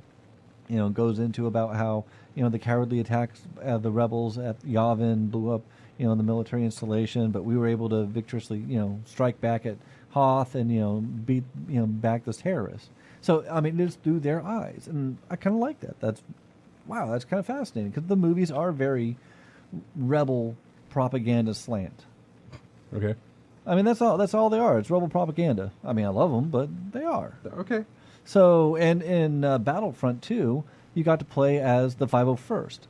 you know, goes into about how, you know, the cowardly attacks the rebels at Yavin blew up, you know, the military installation, but we were able to victoriously, you know, strike back at Hoth and, you know, beat, you know, back this terrorist. So, I mean, it's through their eyes, and I kind of like that. That's kind of fascinating, because the movies are very rebel propaganda slant. Okay. I mean, that's all they are. It's rebel propaganda. I mean, I love them, but they are. Okay. So, and in Battlefront 2, you got to play as the 501st.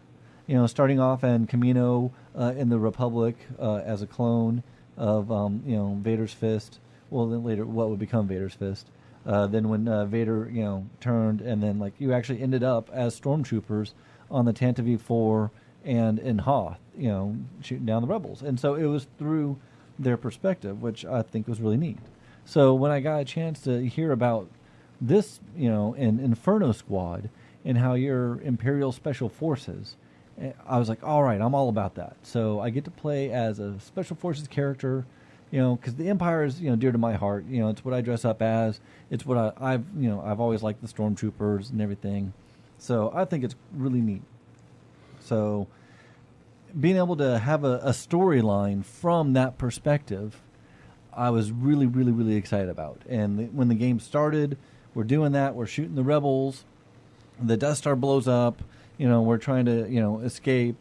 You know, starting off in Camino in the Republic as a clone of, you know, Vader's Fist. Well, then later, what would become Vader's Fist. Then when Vader, turned, and then like you actually ended up as stormtroopers on the Tantive 4 and in Hoth, shooting down the rebels. And so it was through their perspective, which I think was really neat. So when I got a chance to hear about this, in Inferno Squad and how you're Imperial Special Forces, I was like, all right, I'm all about that. So I get to play as a Special Forces character, because the Empire is, dear to my heart. It's what I dress up as. It's what I've always liked the Stormtroopers and everything. So I think it's really neat. So being able to have a storyline from that perspective, I was really, really, really excited about. And when the game started, we're doing that. We're shooting the rebels. The Death Star blows up. We're trying to, escape.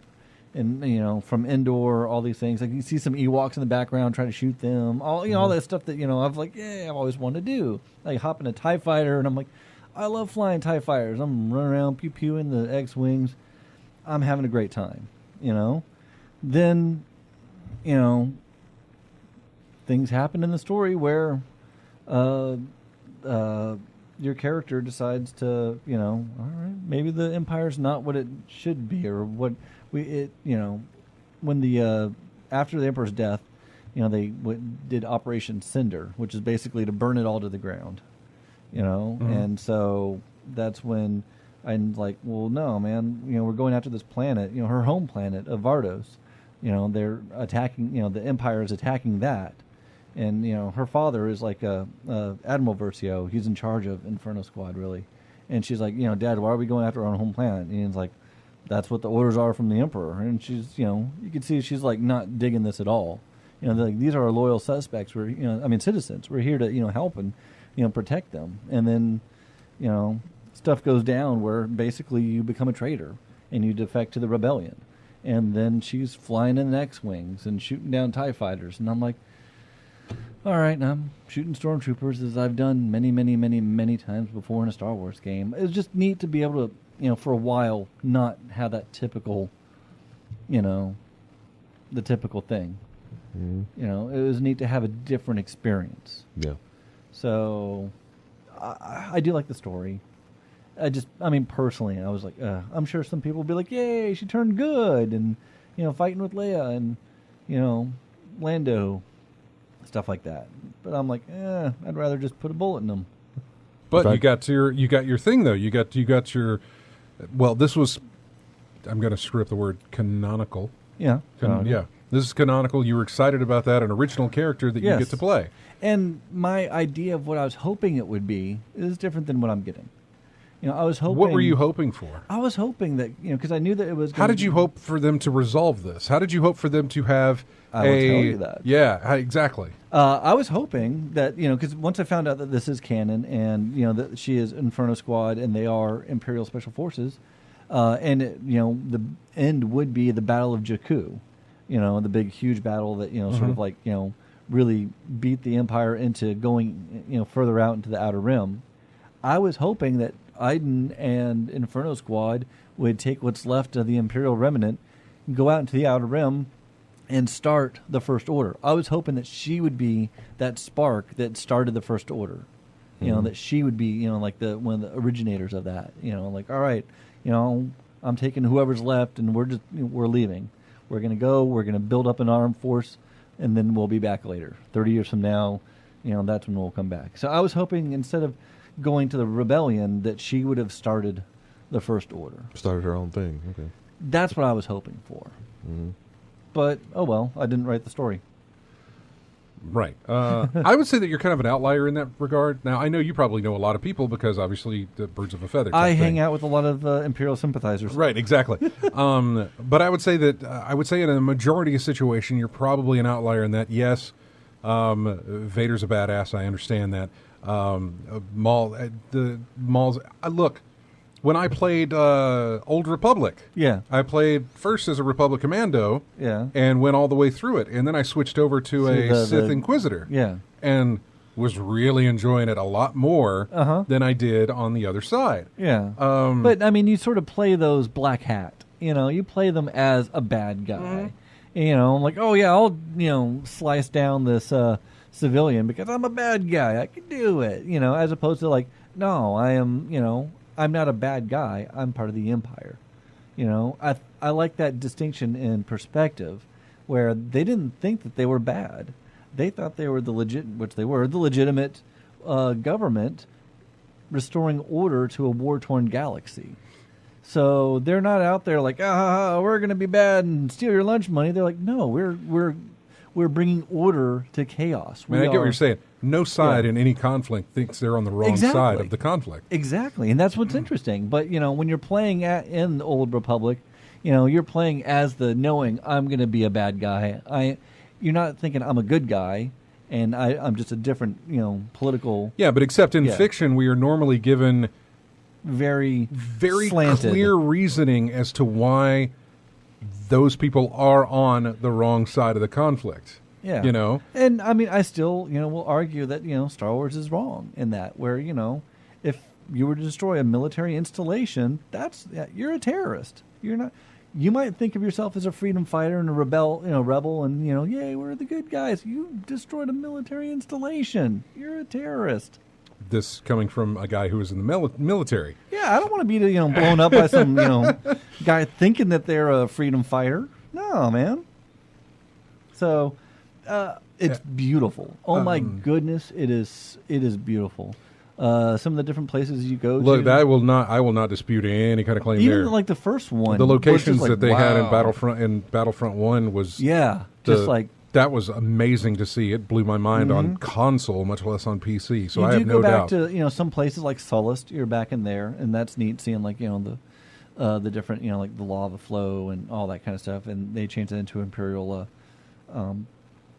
And, from Endor, all these things. Like you see some Ewoks in the background trying to shoot them. All, all that stuff that, I've always wanted to do. Like hop in a TIE fighter, and I'm like, I love flying TIE fighters. I'm running around pew-pewing the X-Wings. I'm having a great time, Then, things happen in the story where your character decides to, all right, maybe the Empire's not what it should be, or what when the after the Emperor's death, they did Operation Cinder, which is basically to burn it all to the ground, and so that's when I'm like, well, no, man, we're going after this planet, her home planet of Vardos, they're attacking, the Empire is attacking that. And, her father is like Admiral Versio. He's in charge of Inferno Squad, really. And she's like, Dad, why are we going after our own home planet? And he's like, that's what the orders are from the Emperor. And she's, you can see she's like not digging this at all. Like, these are our loyal suspects. We're, citizens. We're here to, help and, protect them. And then, stuff goes down where basically you become a traitor and you defect to the rebellion. And then she's flying in X-Wings and shooting down TIE fighters. And I'm like, all right, and I'm shooting stormtroopers as I've done many, many, many, many times before in a Star Wars game. It was just neat to be able to, for a while, not have that typical, the typical thing. Mm-hmm. It was neat to have a different experience. Yeah. So, I do like the story. Personally, I was like, I'm sure some people will be like, yay, she turned good, and, fighting with Leia, and, Lando, stuff like that. But I'm like, I'd rather just put a bullet in them. But you got your thing though. You got your. Well, this was. I'm going to screw up the word canonical. Yeah. Yeah. This is canonical. You were excited about that, an original character that you get to play. And my idea of what I was hoping it would be is different than what I'm getting. I was hoping. What were you hoping for? I was hoping that, because I knew that it was. How did you hope for them to resolve this? How did you hope for them to have I will tell you that. Yeah, exactly. I was hoping that, because once I found out that this is canon and, that she is Inferno Squad and they are Imperial Special Forces, and, the end would be the Battle of Jakku, the big, huge battle that, sort of like, really beat the Empire into going, further out into the Outer Rim. I was hoping that Iden and Inferno Squad would take what's left of the Imperial remnant, go out into the Outer Rim, and start the First Order. I was hoping that she would be that spark that started the First Order. That she would be, like one of the originators of that. Like, all right, I'm taking whoever's left, and we're leaving. We're gonna go. We're gonna build up an armed force, and then we'll be back later. 30 years from now, that's when we'll come back. So I was hoping instead of going to the rebellion that she would have started the First Order. Started her own thing. Okay. That's what I was hoping for. Mm-hmm. But, oh well, I didn't write the story. Right. I would say that you're kind of an outlier in that regard. Now, I know you probably know a lot of people because obviously the birds of a feather. I hang out with a lot of Imperial sympathizers. Right, exactly. But I would say that in a majority of situation, you're probably an outlier in that, yes, Vader's a badass. I understand that. Look, when I played Old Republic, I played first as a Republic Commando, and went all the way through it, and then I switched over to a Sith Inquisitor, and was really enjoying it a lot more than I did on the other side. But I mean, you sort of play those black hat. You play them as a bad guy. I'm like, oh yeah, I'll slice down this civilian because I'm a bad guy. I can do it, as opposed to like, no, I am, I'm not a bad guy. I'm part of the Empire. I like that distinction in perspective where they didn't think that they were bad. They thought they were the legitimate government restoring order to a war-torn galaxy. So they're not out there like, we're going to be bad and steal your lunch money. They're like, no, we're bringing order to chaos. I get what you're saying. No side in any conflict thinks they're on the wrong side of the conflict. Exactly, and that's what's interesting. But when you're playing in the Old Republic, you're playing as the knowing I'm going to be a bad guy. You're not thinking I'm a good guy, and I'm just a different political. Yeah, but except in fiction, we are normally given very slanted, clear reasoning as to why those people are on the wrong side of the conflict. Yeah. And I mean, I still, will argue that, Star Wars is wrong in that, where, if you were to destroy a military installation, you're a terrorist. You're not. You might think of yourself as a freedom fighter and a rebel, and yay, we're the good guys. You destroyed a military installation. You're a terrorist. This coming from a guy who was in the military. Yeah, I don't want to be blown up by some guy thinking that they're a freedom fighter. No, man. So it's beautiful. Oh my goodness, it is beautiful. Some of the different places you go to. I will not dispute any kind of claim even there. Like the first one. The locations that they had in Battlefront 1 was that was amazing to see. It blew my mind on console, much less on PC. So I have no doubt. You do go back to some places like Sullust. You're back in there, and that's neat seeing like the different like the lava flow and all that kind of stuff. And they changed it into Imperial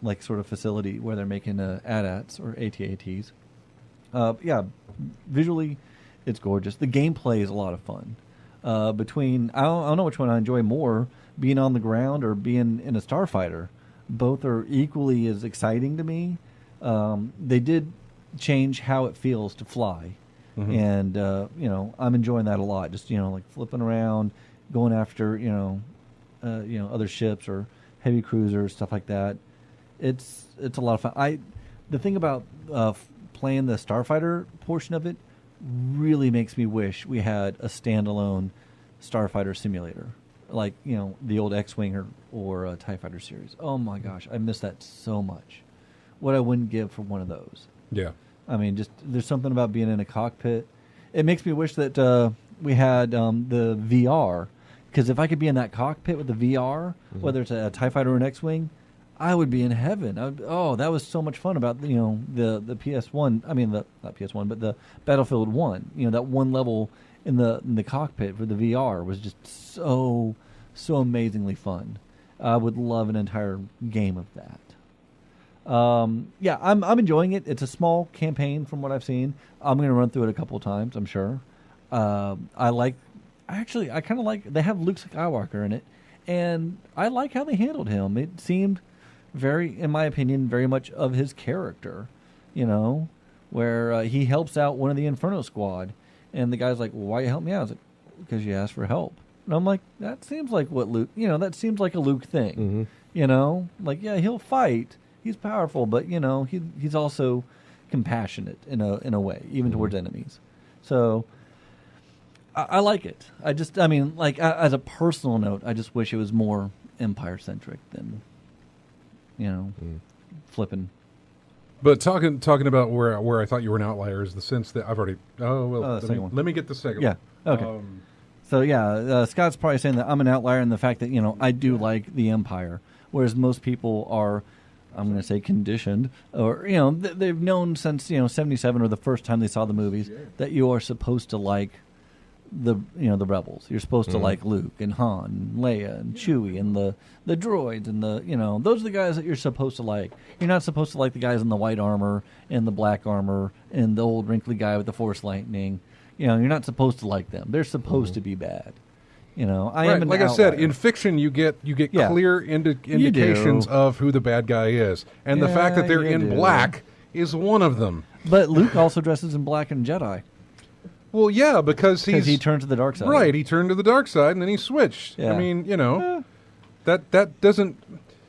like sort of facility where they're making AT-ATs or AT-ATs. Visually, it's gorgeous. The gameplay is a lot of fun. Between I don't know which one I enjoy more, being on the ground or being in a starfighter. Both are equally as exciting to me. They did change how it feels to fly, and I'm enjoying that a lot. Just like flipping around, going after other ships or heavy cruisers, stuff like that. It's a lot of fun. The thing about playing the starfighter portion of it really makes me wish we had a standalone starfighter simulator, like the old X-wing or TIE Fighter series. Oh my gosh, I miss that so much. What I wouldn't give for one of those. Yeah, I mean, just there's something about being in a cockpit. It makes me wish that we had the VR, because if I could be in that cockpit with the VR, whether it's a TIE Fighter or an X-wing, I would be in heaven. That was so much fun about the PS1. I mean, not PS1, but the Battlefield 1. That one level in the cockpit for the VR was just so amazingly fun. I would love an entire game of that. I'm enjoying it. It's a small campaign from what I've seen. I'm going to run through it a couple of times, I'm sure. I kind of like, they have Luke Skywalker in it, and I like how they handled him. It seemed in my opinion, very much of his character, where he helps out one of the Inferno Squad, and the guy's like, well, why you help me out? I was like, because you asked for help. And I'm like, that seems like what Luke, that seems like a Luke thing, like, yeah, he'll fight, he's powerful, but he's also compassionate in a way, even towards enemies. So I like it. As a personal note, I just wish it was more Empire centric than flipping. But talking about where I thought you were an outlier is the sense that I've already. Let me get the second one. Yeah. Okay. Scott's probably saying that I'm an outlier in the fact that I do like the Empire, whereas most people are, I'm going to say, conditioned, or they've known since 77 or the first time they saw the movies that you are supposed to like the rebels. You're supposed to like Luke and Han and Leia and Chewie and the droids and those are the guys that you're supposed to like. You're not supposed to like the guys in the white armor and the black armor and the old wrinkly guy with the Force lightning. You're not supposed to like them. They're supposed to be bad. I am an outlier. I said, in fiction you get clear indications of who the bad guy is, and the fact that they're in black is one of them. But Luke also dresses in black in Jedi. Well, yeah, because he turned to the dark side. Right, he turned to the dark side, and then he switched. Yeah. I mean, that doesn't...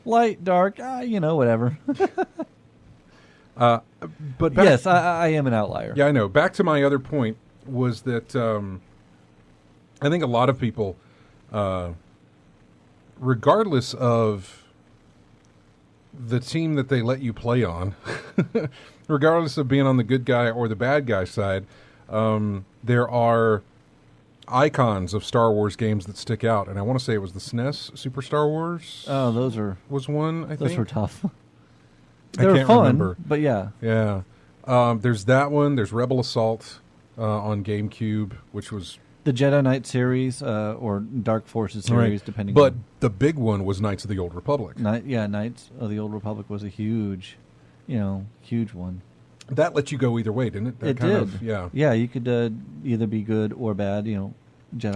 Light, dark, whatever. But Yes, I am an outlier. Yeah, I know. Back to my other point was that I think a lot of people, regardless of the team that they let you play on, regardless of being on the good guy or the bad guy side, there are icons of Star Wars games that stick out. And I want to say it was the SNES Super Star Wars. Oh, those was one, I think. those were tough. I They were can't fun, remember. but yeah. Yeah. There's that one. There's Rebel Assault on GameCube, which was... The Jedi Knight series or Dark Forces series, Right. depending But on... the big one was Knights of the Old Republic. Knights of the Old Republic was a huge one. That let you go either way, didn't it? That It kind did. Of, yeah. Yeah, you could either be good or bad, Jedi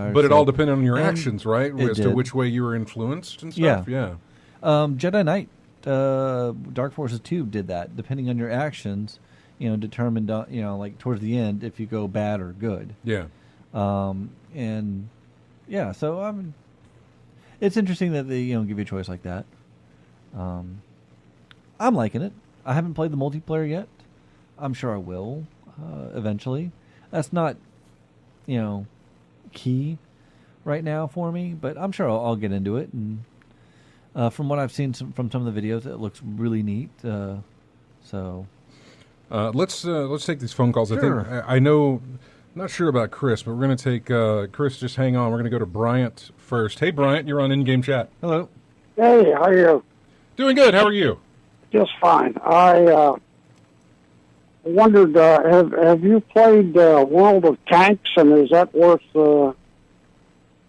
or But it all Sith. depended on your And actions, right? it As to did. which way you were influenced and stuff. Yeah. Yeah. Jedi Knight, Dark Forces 2 did that. Depending on your actions, determined, like towards the end, if you go bad or good. Yeah. And yeah, so it's interesting that they give you a choice like that. I'm liking it. I haven't played the multiplayer yet. I'm sure I will eventually. That's not key right now for me, but I'm sure I'll get into it. And from what I've seen from some of the videos, it looks really neat. So Let's take these phone calls. Sure. I think I know. Not sure about Chris, but we're going to take Chris. Just hang on. We're going to go to Bryant first. Hey, Bryant, you're on in-game chat. hello. Hey, how are you? Doing good. How are you? Just fine. I wondered, have you played World of Tanks, and is that worth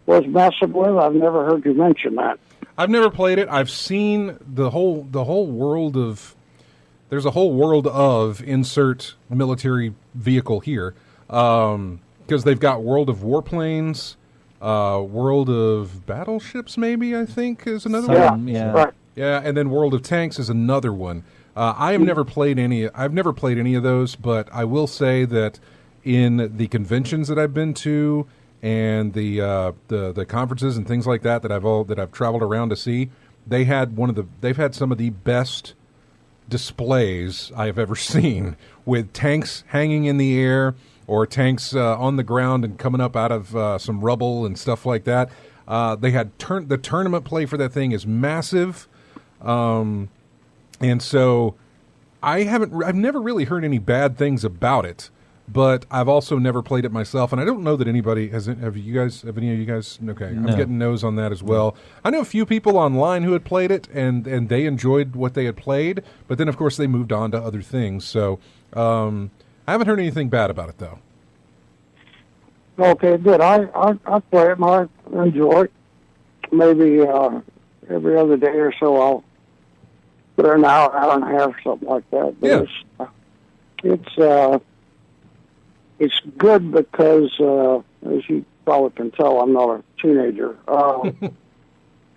messing with? I've never heard you mention that. I've never played it. I've seen the whole world of. There's a whole world of insert military vehicle here because they've got World of Warplanes, World of Battleships. Maybe I think is another one. Yeah. Right. Yeah, and then World of Tanks is another one. I have never played any. I've never played any of those, but I will say that in the conventions that I've been to and the conferences and things like that I've traveled around to see, they've had some of the best displays I have ever seen with tanks hanging in the air or tanks on the ground and coming up out of some rubble and stuff like that. They had the tournament play for that thing is massive. And so I've never really heard any bad things about it, but I've also never played it myself. And I don't know that anybody have any of you guys? Okay. No. I'm getting no's on that as well. I know a few people online who had played it and they enjoyed what they had played, but then of course they moved on to other things. So, I haven't heard anything bad about it though. Okay, good. I play it and I enjoy it. Maybe every other day or so I'll put an hour and a half, something like that. But Yeah. it's good because, as you probably can tell, I'm not a teenager.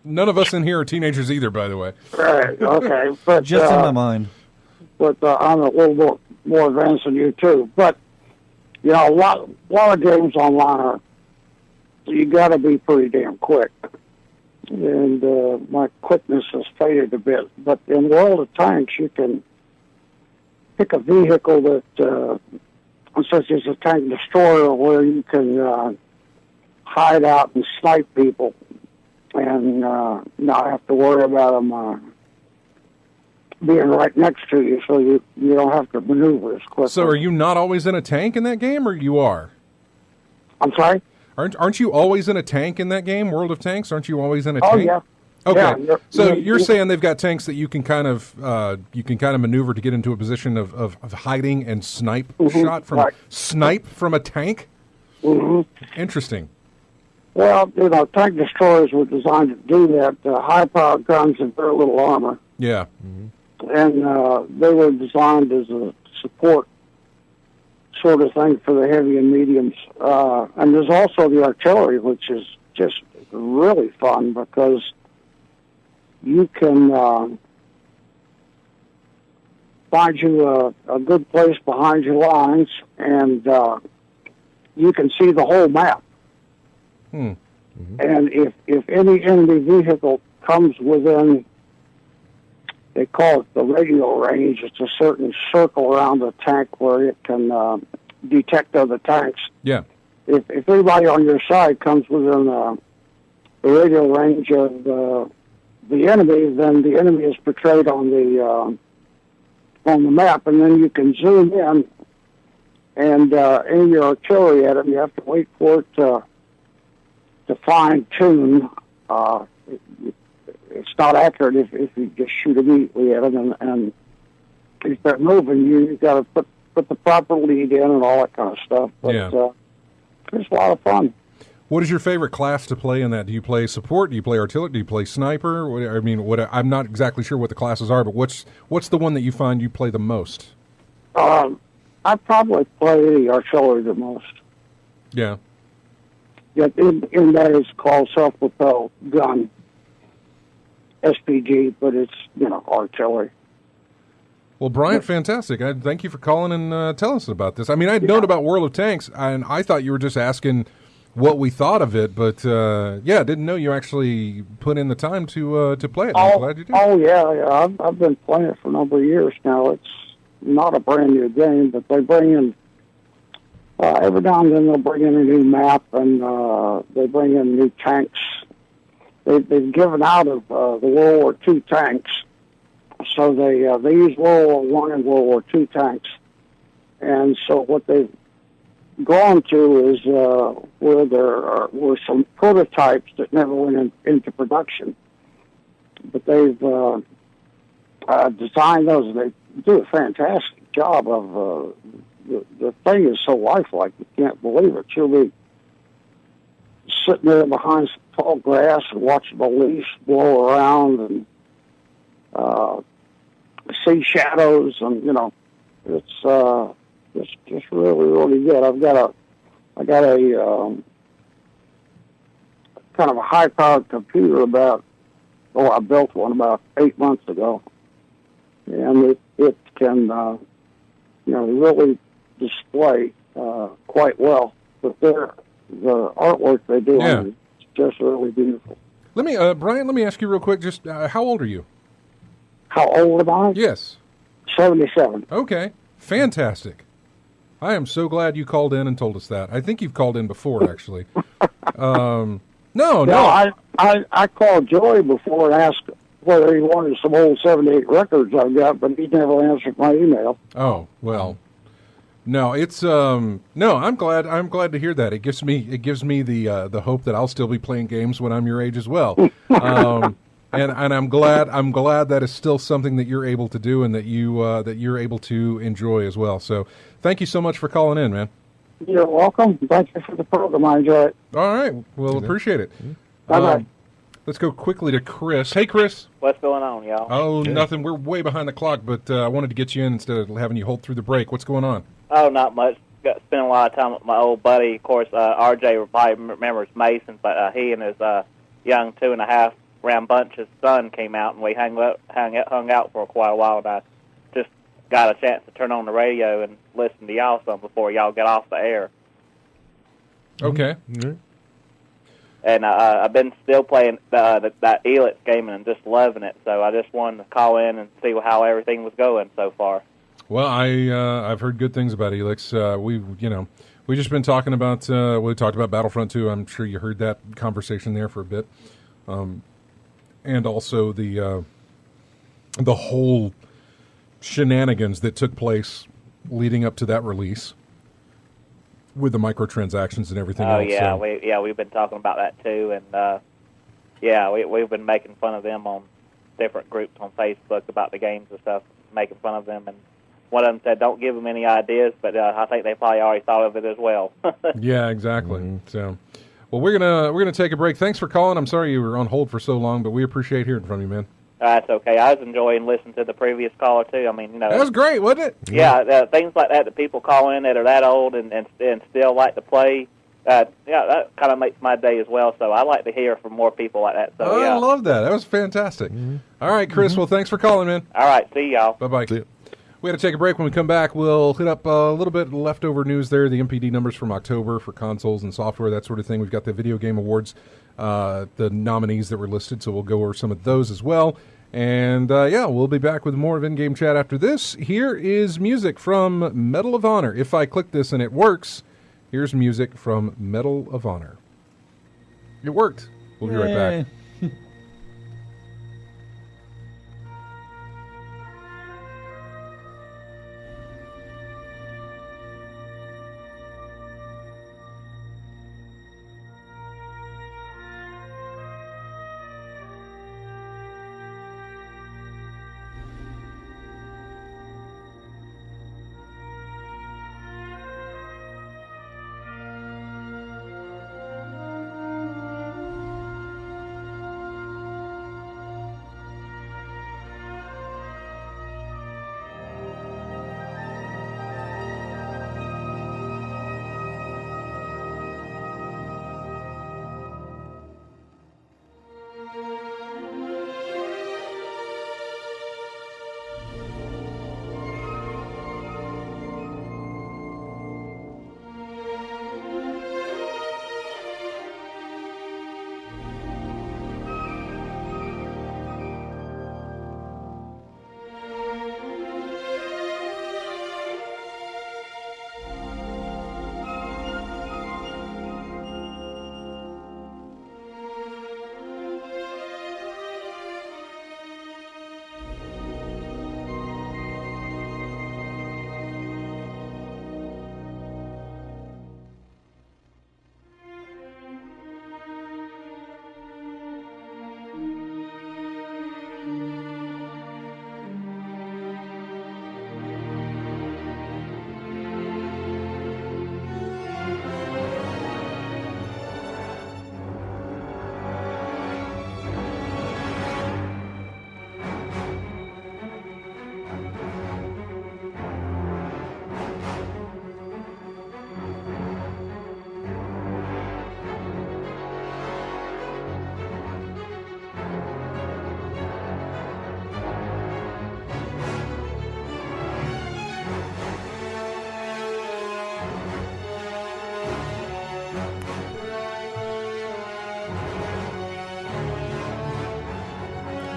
None of us in here are teenagers either, by the way. Right, okay. But, Just in my mind. but I'm a little more advanced than you, too. But, a lot of games online you got to be pretty damn quick. And my quickness has faded a bit. But in World of Tanks, you can pick a vehicle that, such as a tank destroyer, where you can hide out and snipe people and not have to worry about them being right next to you, so you don't have to maneuver as quickly. So are you not always in a tank in that game, or you are? I'm sorry? Aren't you always in a tank in that game, World of Tanks? Aren't you always in a Oh, tank? yeah. Okay, Yeah, so you're- you're saying they've got tanks that you can kind of maneuver to get into a position of hiding and snipe right. snipe from a tank. hmm Interesting. Well, tank destroyers were designed to do that. High-powered guns and very little armor. Yeah. And they were designed as a support sort of thing for the heavy and mediums. And there's also the artillery, which is just really fun because you can find you a good place behind your lines, and you can see the whole map. Hmm. And if any enemy vehicle comes within they call it the radio range. It's a certain circle around the tank where it can detect other tanks. Yeah. If anybody on your side comes within the radio range of the enemy, then the enemy is portrayed on the map, and then you can zoom in and aim your artillery at them. You have to wait for it to fine tune. It's not accurate if you just shoot immediately at them, and if they're moving, you've got to put the proper lead in and all that kind of stuff. But it's a lot of fun. What is your favorite class to play in that? Do you play support? Do you play artillery? Do you play sniper? I'm not exactly sure what the classes are, but what's the one that you find you play the most? I probably play the artillery the most. Yeah. Yeah, in that it's called self-propelled gun, SPG, but it's, artillery. Well, Brian, fantastic. Thank you for calling and telling us about this. I mean, I'd known about World of Tanks, and I thought you were just asking what we thought of it, but didn't know you actually put in the time to play it. I'm glad you did. Oh, yeah. I've been playing it for a number of years now. It's not a brand new game, but they bring in, every now and then they'll bring in a new map, and they bring in new tanks. They've given out of the World War II tanks, so they use World War I and World War II tanks. And so what they've gone to is where there were some prototypes that never went into production. But they've designed those. They do a fantastic job of the thing is so lifelike, you can't believe it. You'll be sitting there behind some tall grass and watching the leaves blow around and see shadows, and it's just really, really good. I got a kind of a high-powered computer I built one about 8 months ago, and it can really display quite well. But the artwork they do on it is just really beautiful. Let me, Brian, let me ask you real quick, just how old are you? How old am I? Yes. 77. Okay. Fantastic. I am so glad you called in and told us that. I think you've called in before, actually. No. I called Joey before and asked whether he wanted some old 78 records I've got, but he never answered my email. Oh, well. No, it's no, I'm glad to hear that. It gives me the hope that I'll still be playing games when I'm your age as well. And I'm glad that is still something that you're able to do and that you're able to enjoy as well. So thank you so much for calling in, man. You're welcome. Thank you for the program. I enjoy it. All right. We'll appreciate it. Bye-bye. Let's go quickly to Chris. Hey, Chris. What's going on, y'all? Oh, nothing. We're way behind the clock, but I wanted to get you in instead of having you hold through the break. What's going on? Oh, not much. Spent a lot of time with my old buddy. Of course, RJ probably remembers Mason, but he and his young 2.5-round bunch, his son, came out, and we hung out for quite a while, and I just got a chance to turn on the radio and listen to y'all some before y'all get off the air. Okay. Mm-hmm. And I've been still playing that Elix game and just loving it, so I just wanted to call in and see how everything was going so far. Well, I've heard good things about Elix. We've just been talking about we talked about Battlefront 2. I'm sure you heard that conversation there for a bit, and also the whole shenanigans that took place leading up to that release with the microtransactions and everything else. Oh yeah, we've been talking about that too, and we've been making fun of them on different groups on Facebook about the games and stuff, making fun of them, and one of them said, "Don't give them any ideas," but I think they probably already thought of it as well. Yeah, exactly. Mm-hmm. So, well, we're gonna take a break. Thanks for calling. I'm sorry you were on hold for so long, but we appreciate hearing from you, man. That's okay. I was enjoying listening to the previous caller too. I mean, that was great, wasn't it? Yeah, things like that people call in that are that old and still like to play. That kind of makes my day as well. So I like to hear from more people like that. So I love that. That was fantastic. Mm-hmm. All right, Chris. Mm-hmm. Well, thanks for calling, man. All right. See y'all. Bye-bye. See you. We had to take a break. When we come back, we'll hit up a little bit of leftover news there, the MPD numbers from October for consoles and software, that sort of thing. We've got the Video Game Awards, the nominees that were listed, so we'll go over some of those as well. And yeah, we'll be back with more of in-game chat after this. Here is music from Medal of Honor. If I click this and it works, here's music from Medal of Honor. It worked. We'll be right back.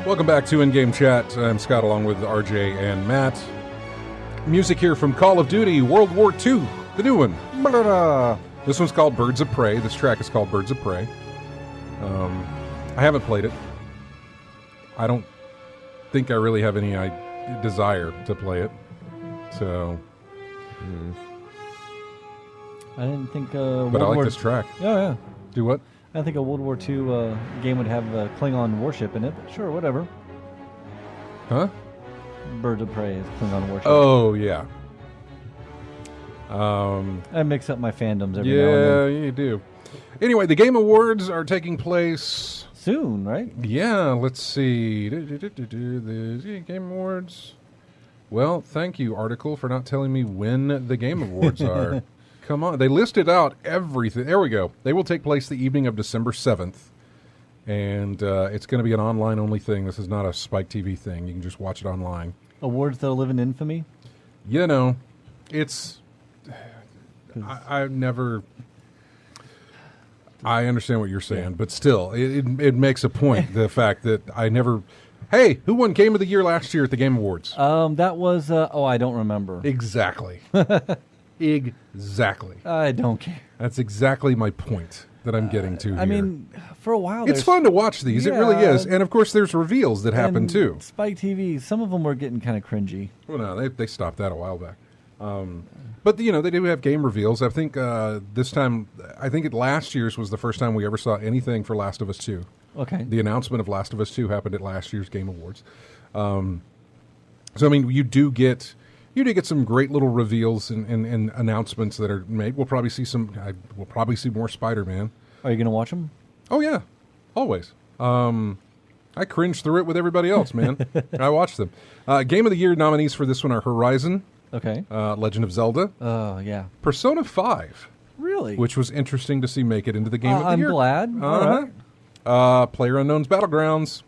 Welcome back to In-Game Chat. I'm Scott along with RJ and Matt. Music here from Call of Duty World War II, the new one. This one's called Birds of Prey. This track is called Birds of Prey. I haven't played it. I don't think I really have any desire to play it. So, I didn't think. but I like this track. Oh yeah. Do what? I think a World War II game would have a Klingon warship in it, but sure, whatever. Huh? Birds of Prey is Klingon warship. Oh yeah. I mix up my fandoms every now and Yeah, then. you do. Anyway, the Game Awards are taking place Soon, right? Yeah, let's see. The Game Awards. Well, thank you, article, for not telling me when the Game Awards are. Come on. They listed out everything. There we go. They will take place the evening of December 7th. And it's going to be an online-only thing. This is not a Spike TV thing. You can just watch it online. Awards that'll live in infamy? You know, it's... I've never... I understand what you're saying, but still, it makes a point, the fact that I never... Hey, who won Game of the Year last year at the Game Awards? That was... I don't remember. Exactly. Exactly. I don't care. That's exactly my point that I'm getting to here. I mean, for a while... It's fun to watch these. It really is. And, of course, there's reveals that happen, too. Spike TV, some of them were getting kind of cringy. Well, no, they stopped that a while back. But, you know, they do have game reveals. I think this time, last year's was the first time we ever saw anything for Last of Us 2. Okay. The announcement of Last of Us 2 happened at last year's Game Awards. So, I mean, you do get some great little reveals and announcements that are made. We'll probably see more Spider-Man. Are you going to watch them? Oh, yeah. Always. I cringed through it with everybody else, man. I watched them. Game of the Year nominees for this one are Horizon. Okay. Legend of Zelda. Oh, yeah. Persona 5. Really? Which was interesting to see make it into the Game of the Year. I'm glad. All right. PlayerUnknown's Battlegrounds.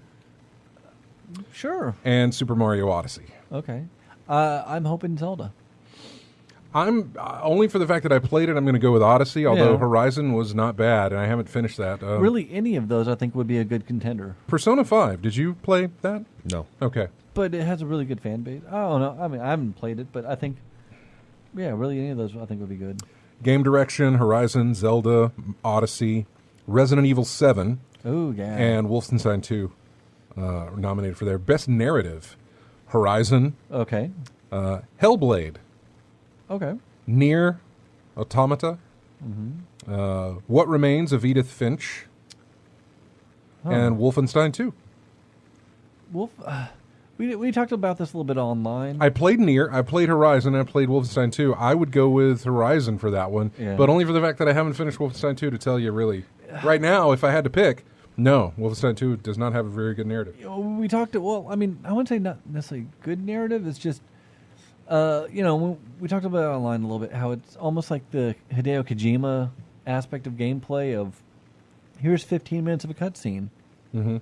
Sure. And Super Mario Odyssey. Okay. I'm hoping Zelda. I'm only for the fact that I played it. I'm going to go with Odyssey, although Yeah. Horizon was not bad, and I haven't finished that. Really, any of those I think would be a good contender. Persona 5. Did you play that? No. Okay. But it has a really good fan base. I don't know. I mean, I haven't played it, but I think, yeah, really any of those I think would be good. Game direction: Horizon, Zelda, Odyssey, Resident Evil 7, Oh, yeah. and Wolfenstein 2 nominated for their best narrative. Horizon, Okay. Hellblade, Okay. Nier, Automata, What Remains of Edith Finch, and Wolfenstein 2. Wolf. We talked about this a little bit online. I played Nier, I played Horizon, and I played Wolfenstein 2. I would go with Horizon for that one, Yeah. but only for the fact that I haven't finished Wolfenstein 2 to tell you really. Right now, if I had to pick, no, Wolfenstein 2 does not have a very good narrative. We talked. Well, I mean, I wouldn't say not necessarily good narrative. It's just, we talked about it online a little bit. How it's almost like the Hideo Kojima aspect of gameplay. Of here's 15 minutes of a cutscene. Mm-hmm.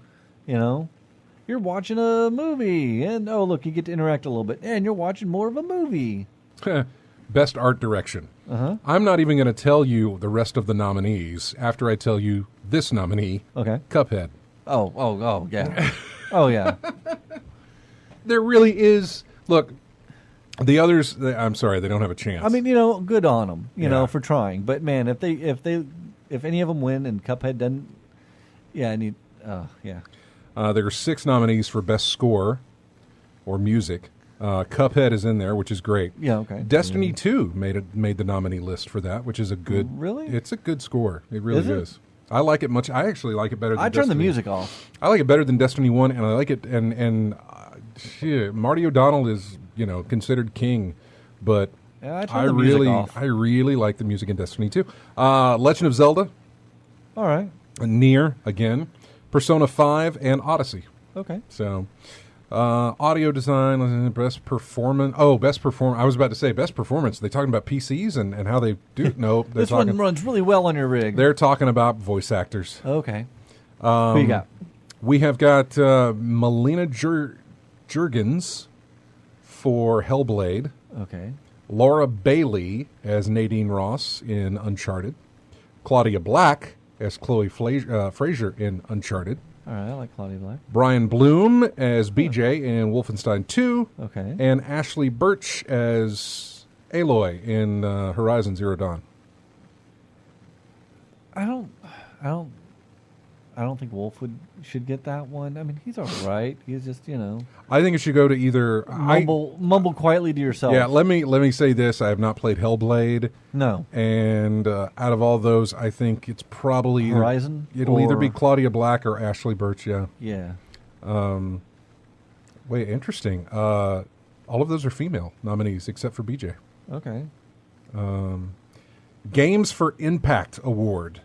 You know, you're watching a movie, and oh look, you get to interact a little bit, and you're watching more of a movie. Best art direction. I'm not even going to tell you the rest of the nominees after I tell you this nominee, Okay. Cuphead. Oh, yeah. Oh, yeah. There really is. Look, the others. I'm sorry, they don't have a chance. I mean, good on them, Yeah. for trying. But man, if any of them win and Cuphead doesn't, yeah, yeah. There are 6 nominees for best score or music. Cuphead is in there, which is great. Yeah, okay. Destiny 2 made the nominee list for that, which is a good. Really? It's a good score. It really Is it? is. I like it much. I actually like it better than I turned the Destiny. music off. I like it better than Destiny 1, and I like it. And shit, Marty O'Donnell is, considered king, but Yeah, I turned the music off. I really like the music in Destiny 2. Legend of Zelda, All right. Nier again, Persona 5, and Odyssey. Okay. So, audio design, best performance. Oh, best perform. I was about to say best performance. They talking about PCs and how they do. No, they're This talking. one runs really well on your rig. They're talking about voice actors. Okay. Who you got? We have got Melina Juergens for Hellblade, Okay. Laura Bailey as Nadine Ross in Uncharted, Claudia Black as Chloe Fraser in Uncharted, All right. I like Claudia Black. Brian Bloom as BJ in Wolfenstein 2, Okay. and Ashley Birch as Aloy in Horizon Zero Dawn. I don't think Wolf should get that one. I mean, he's all right. He's just, I think it should go to either. mumble quietly to yourself. Yeah, let me say this. I have not played Hellblade, No. and out of all those, I think it's probably Horizon? It'll either be Or- Claudia Black or Ashley Birch. Yeah. Yeah. Wait, interesting. All of those are female nominees except for BJ. Okay. Games for Impact Award.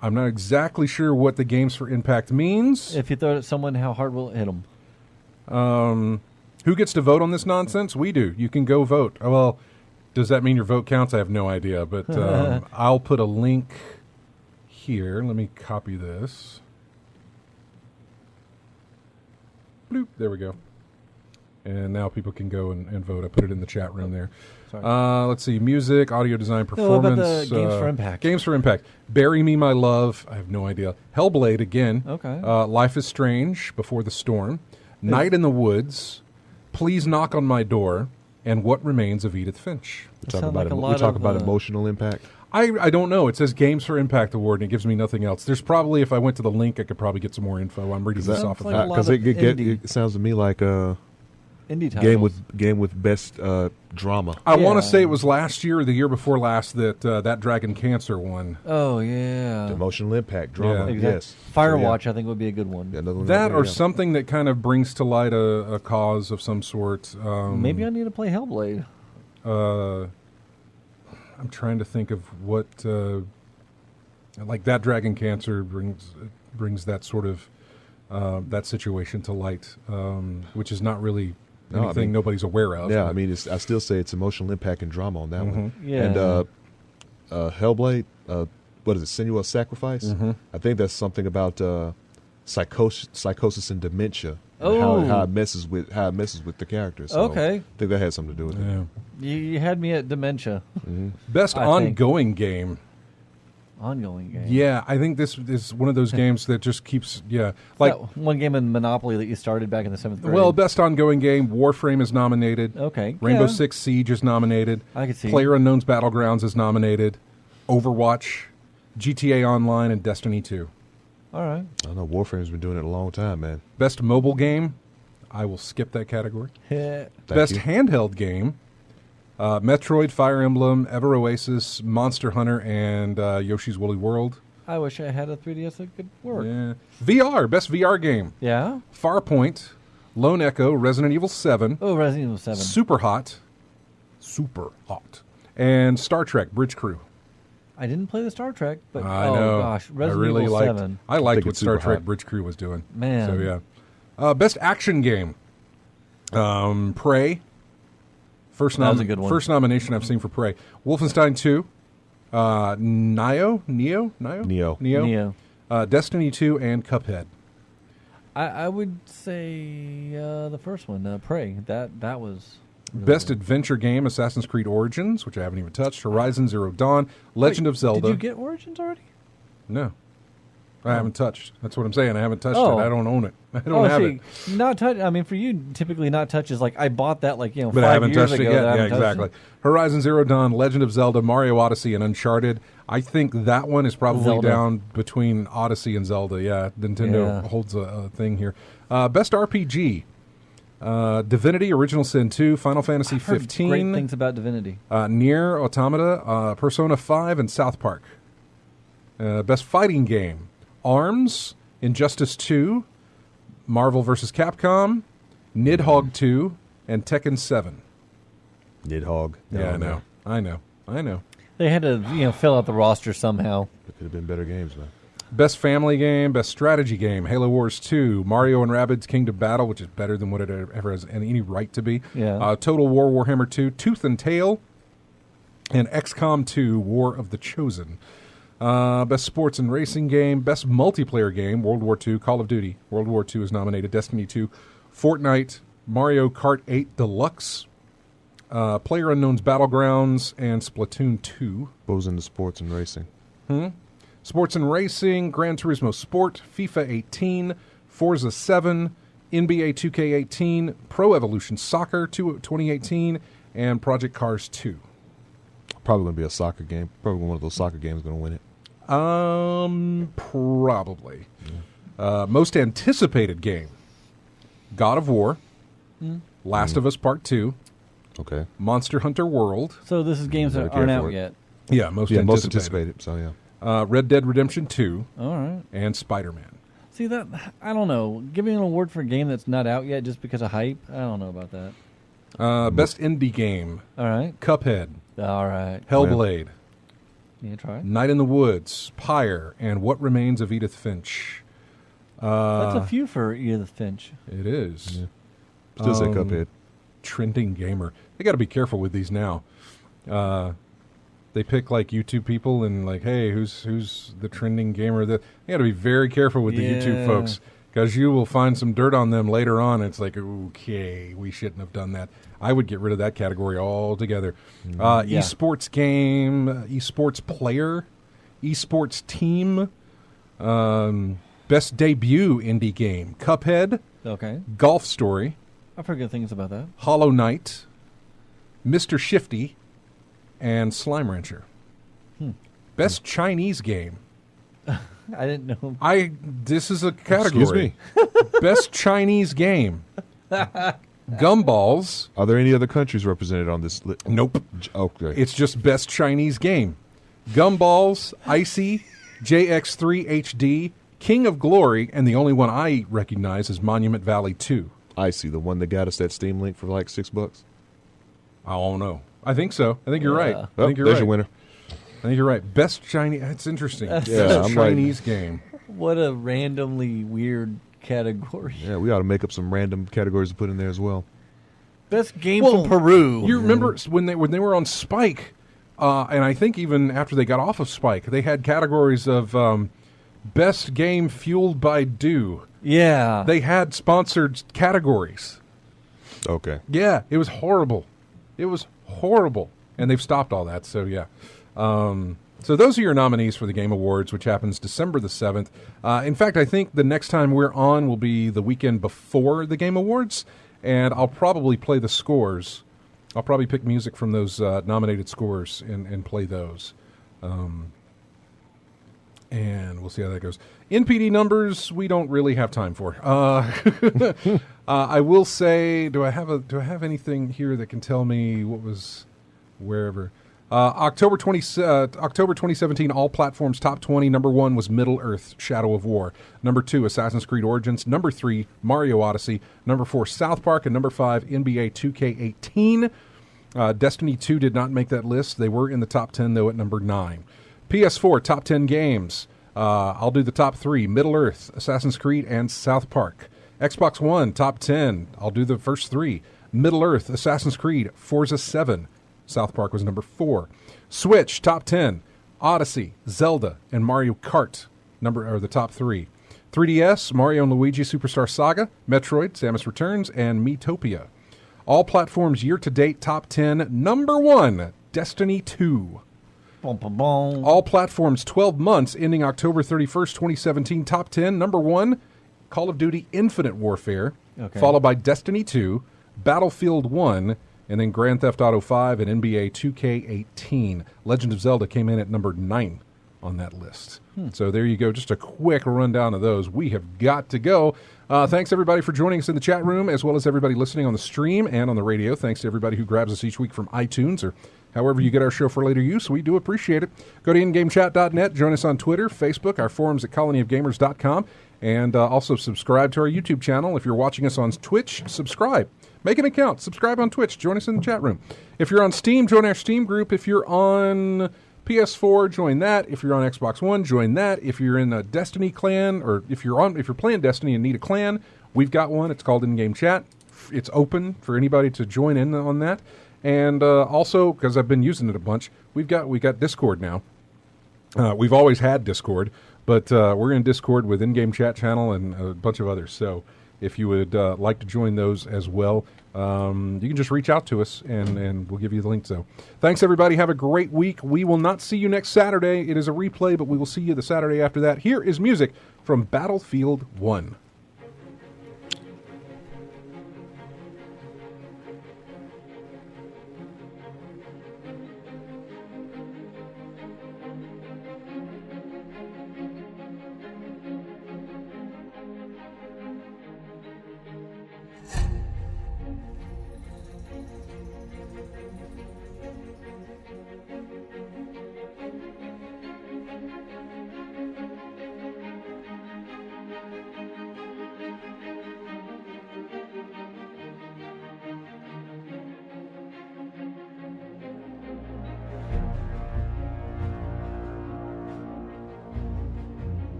I'm not exactly sure what the Games for Impact means. If you throw it at someone, how hard will it hit them? Who gets to vote on this nonsense? We do. You can go vote. Oh, well, does that mean your vote counts? I have no idea, but I'll put a link here. Let me copy this. Bloop. There we go. And now people can go and vote. I put it in the chat room there. Sorry. Let's see. Music, audio design, No, what performance. about the Games for Impact? Games for Impact. Bury Me, My Love. I have no idea. Hellblade again. Okay. Life is Strange, Before the Storm. Night in the Woods. Please Knock on My Door. And What Remains of Edith Finch. We're sound like a we lot talk of, about emotional impact. I don't know. It says Games for Impact Award, and it gives me nothing else. There's probably, if I went to the link, I could probably get some more info. I'm reading this off of like that. a lot Because of indie. it sounds to me like a Indie titles. game with best drama. I want Yeah. to say it was last year or the year before last that Dragon Cancer won. Oh, yeah. Emotional impact, drama. Yeah. Exactly. Yes. Firewatch, I think, would be a good one. Yeah, another one That right there, or yeah. something that kind of brings to light a cause of some sort. Maybe I need to play Hellblade. I'm trying to think of what, like that Dragon Cancer brings that sort of that situation to light, which is not really No, I anything mean- nobody's aware of. Yeah, I mean, I still say it's emotional impact and drama on that one. Yeah. And Hellblade, what is it, Senua's Sacrifice? I think that's something about psychosis and dementia how it messes with the characters. So Okay. I think that had something to do with it. Yeah. You had me at dementia. Best I think. ongoing game. Ongoing game. Yeah, I think this is one of those games that just keeps. Yeah, like That one game in Monopoly that you started back in the 7th grade. well, best ongoing game. Warframe is nominated. Okay. Rainbow yeah. Six Siege is nominated. I could see. PlayerUnknown's Battlegrounds is nominated. Overwatch, GTA Online, and Destiny 2. All right. I don't know. Warframe's been doing it a long time, man. Best mobile game. I will skip that category. Thank Best you. handheld game. Metroid, Fire Emblem, Ever Oasis, Monster Hunter, and Yoshi's Woolly World. I wish I had a 3DS that could work. Yeah. VR, best VR game. Yeah? Farpoint, Lone Echo, Resident Evil 7, Oh, Resident Evil 7. Super Hot, and Star Trek Bridge Crew. I didn't play the Star Trek, but I oh know. gosh, I Resident really Evil liked. 7. I liked think what it's Star super Trek hot. Bridge Crew was doing. Man. So yeah. Best action game. Prey. First That was a good one. First nomination I've seen for Prey. Wolfenstein 2. Neo. Neo. Destiny 2 and Cuphead. I would say the first one, Prey. That was really Best good. adventure game, Assassin's Creed Origins, which I haven't even touched. Horizon Zero Dawn, Legend Wait, of Zelda. Did you get Origins already? No. I haven't touched. That's what I'm saying. I haven't touched Oh. it. I don't own it. I don't have it. Not touch. I mean, for you, typically not touch is like I bought that like But I 5 haven't years touched ago. it yet. that I Yeah, haven't touched exactly. it. Horizon Zero Dawn, Legend of Zelda, Mario Odyssey, and Uncharted. I think that one is probably Zelda. down between Odyssey and Zelda. Yeah, Nintendo Yeah. holds a thing here. Best RPG. Divinity, Original Sin 2, Final Fantasy I've heard 15, great things about Divinity. Nier Automata, Persona 5, and South Park. Best fighting game. ARMS, Injustice 2, Marvel vs. Capcom, Nidhogg 2, and Tekken 7. Nidhogg. Yeah, I know. They had to fill out the roster somehow. There could have been better games, man. Best family game, best strategy game, Halo Wars 2, Mario and Rabbids Kingdom Battle, which is better than what it ever has any right to be. Yeah. Total War Warhammer 2, Tooth and Tail, and XCOM 2, War of the Chosen. Best sports and racing game, best multiplayer game, World War II, Call of Duty. World War II is nominated, Destiny 2, Fortnite, Mario Kart 8 Deluxe, PlayerUnknown's Battlegrounds, and Splatoon 2. What was into sports and racing? Sports and racing, Gran Turismo Sport, FIFA 18, Forza 7, NBA 2K18, Pro Evolution Soccer 2018, and Project Cars 2. Probably going to be a soccer game. Probably one of those soccer games going to win it. Probably. Most anticipated game, God of War, Last of Us Part 2, Okay. Monster Hunter World. So this is games that Gotta care aren't for out it. yet. Yeah, most Most anticipated. anticipated. So yeah. Red Dead Redemption 2, All right. and Spider-Man. See that? I don't know. Giving an award for a game that's not out yet just because of hype. I don't know about that. Best indie game, All right. Cuphead, All right. Hellblade, Yeah, try. Night in the Woods, Pyre, and What Remains of Edith Finch. That's a few for Edith Finch. It is. Still say Cuphead. Trending gamer. They got to be careful with these now. They pick like YouTube people and like, hey, who's the trending gamer? They got to be very careful with the YouTube Yeah. folks because you will find some dirt on them later on. It's like, okay, we shouldn't have done that. I would get rid of that category altogether. Yeah. Esports game, esports player, esports team, best debut indie game, Cuphead, Okay. Golf Story, I've heard good things about that. Hollow Knight, Mr. Shifty, and Slime Rancher. Best Chinese game. I didn't know. This is a category. Excuse me. Best Chinese game. Gumballs. Are there any other countries represented on this list? Nope. Okay. It's just best Chinese game. Gumballs, Icy, JX3 HD, King of Glory, and the only one I recognize is Monument Valley 2. I see the one that got us that Steam link for like $6. I don't know. I think so. I think you're right. Yeah. I think you're there's right. your winner. I think you're right. Best Chinese. That's interesting. Yeah, Best I'm like- Chinese game. What a randomly weird category. Yeah, we ought to make up some random categories to put in there as well. Best game Well, from Peru. You remember when they were on Spike, and I think even after they got off of Spike, they had categories of best game fueled by dew, Yeah. They had sponsored categories. Okay. Yeah, it was horrible. It was horrible. And they've stopped all that, so yeah. So those are your nominees for the Game Awards, which happens December the 7th. In fact, I think the next time we're on will be the weekend before the Game Awards, and I'll probably play the scores. I'll probably pick music from those nominated scores and play those. And we'll see how that goes. NPD numbers, we don't really have time for. I will say, do I have anything here that can tell me what was wherever? October 2017, all platforms top 20. Number 1 was Middle Earth: Shadow of War. Number 2, Assassin's Creed Origins. Number 3, Mario Odyssey. Number 4, South Park. And number 5, NBA 2K18. Destiny 2 did not make that list. They were in the top 10, though, at number 9. PS4, top 10 games. I'll do the top 3, Middle Earth, Assassin's Creed, and South Park. Xbox One, top 10. I'll do the first 3, Middle Earth, Assassin's Creed, Forza 7. South Park was number 4. Switch, top 10, Odyssey, Zelda, and Mario Kart, the top 3. 3DS, Mario & Luigi Superstar Saga, Metroid, Samus Returns, and Miitopia. All platforms year-to-date top 10, number 1, Destiny 2. Bum, bum, bum. All platforms 12 months ending October 31st, 2017, top 10, number 1, Call of Duty Infinite Warfare, followed by Destiny 2, Battlefield 1, and then Grand Theft Auto 5 and NBA 2K18. Legend of Zelda came in at number 9 on that list. So there you go. Just a quick rundown of those. We have got to go. Thanks, everybody, for joining us in the chat room, as well as everybody listening on the stream and on the radio. Thanks to everybody who grabs us each week from iTunes or however you get our show for later use. We do appreciate it. Go to ingamechat.net. Join us on Twitter, Facebook, our forums at colonyofgamers.com, and also subscribe to our YouTube channel. If you're watching us on Twitch, subscribe. Make an account. Subscribe on Twitch. Join us in the chat room. If you're on Steam, join our Steam group. If you're on PS4, join that. If you're on Xbox One, join that. If you're in a Destiny clan, or if you're playing Destiny and need a clan, we've got one. It's called In-Game Chat. It's open for anybody to join in on that. And also, because I've been using it a bunch, we got Discord now. We've always had Discord, but we're in Discord with In-Game Chat channel and a bunch of others. So if you would like to join those as well, you can just reach out to us, and we'll give you the link. So thanks, everybody. Have a great week. We will not see you next Saturday. It is a replay, but we will see you the Saturday after that. Here is music from Battlefield 1.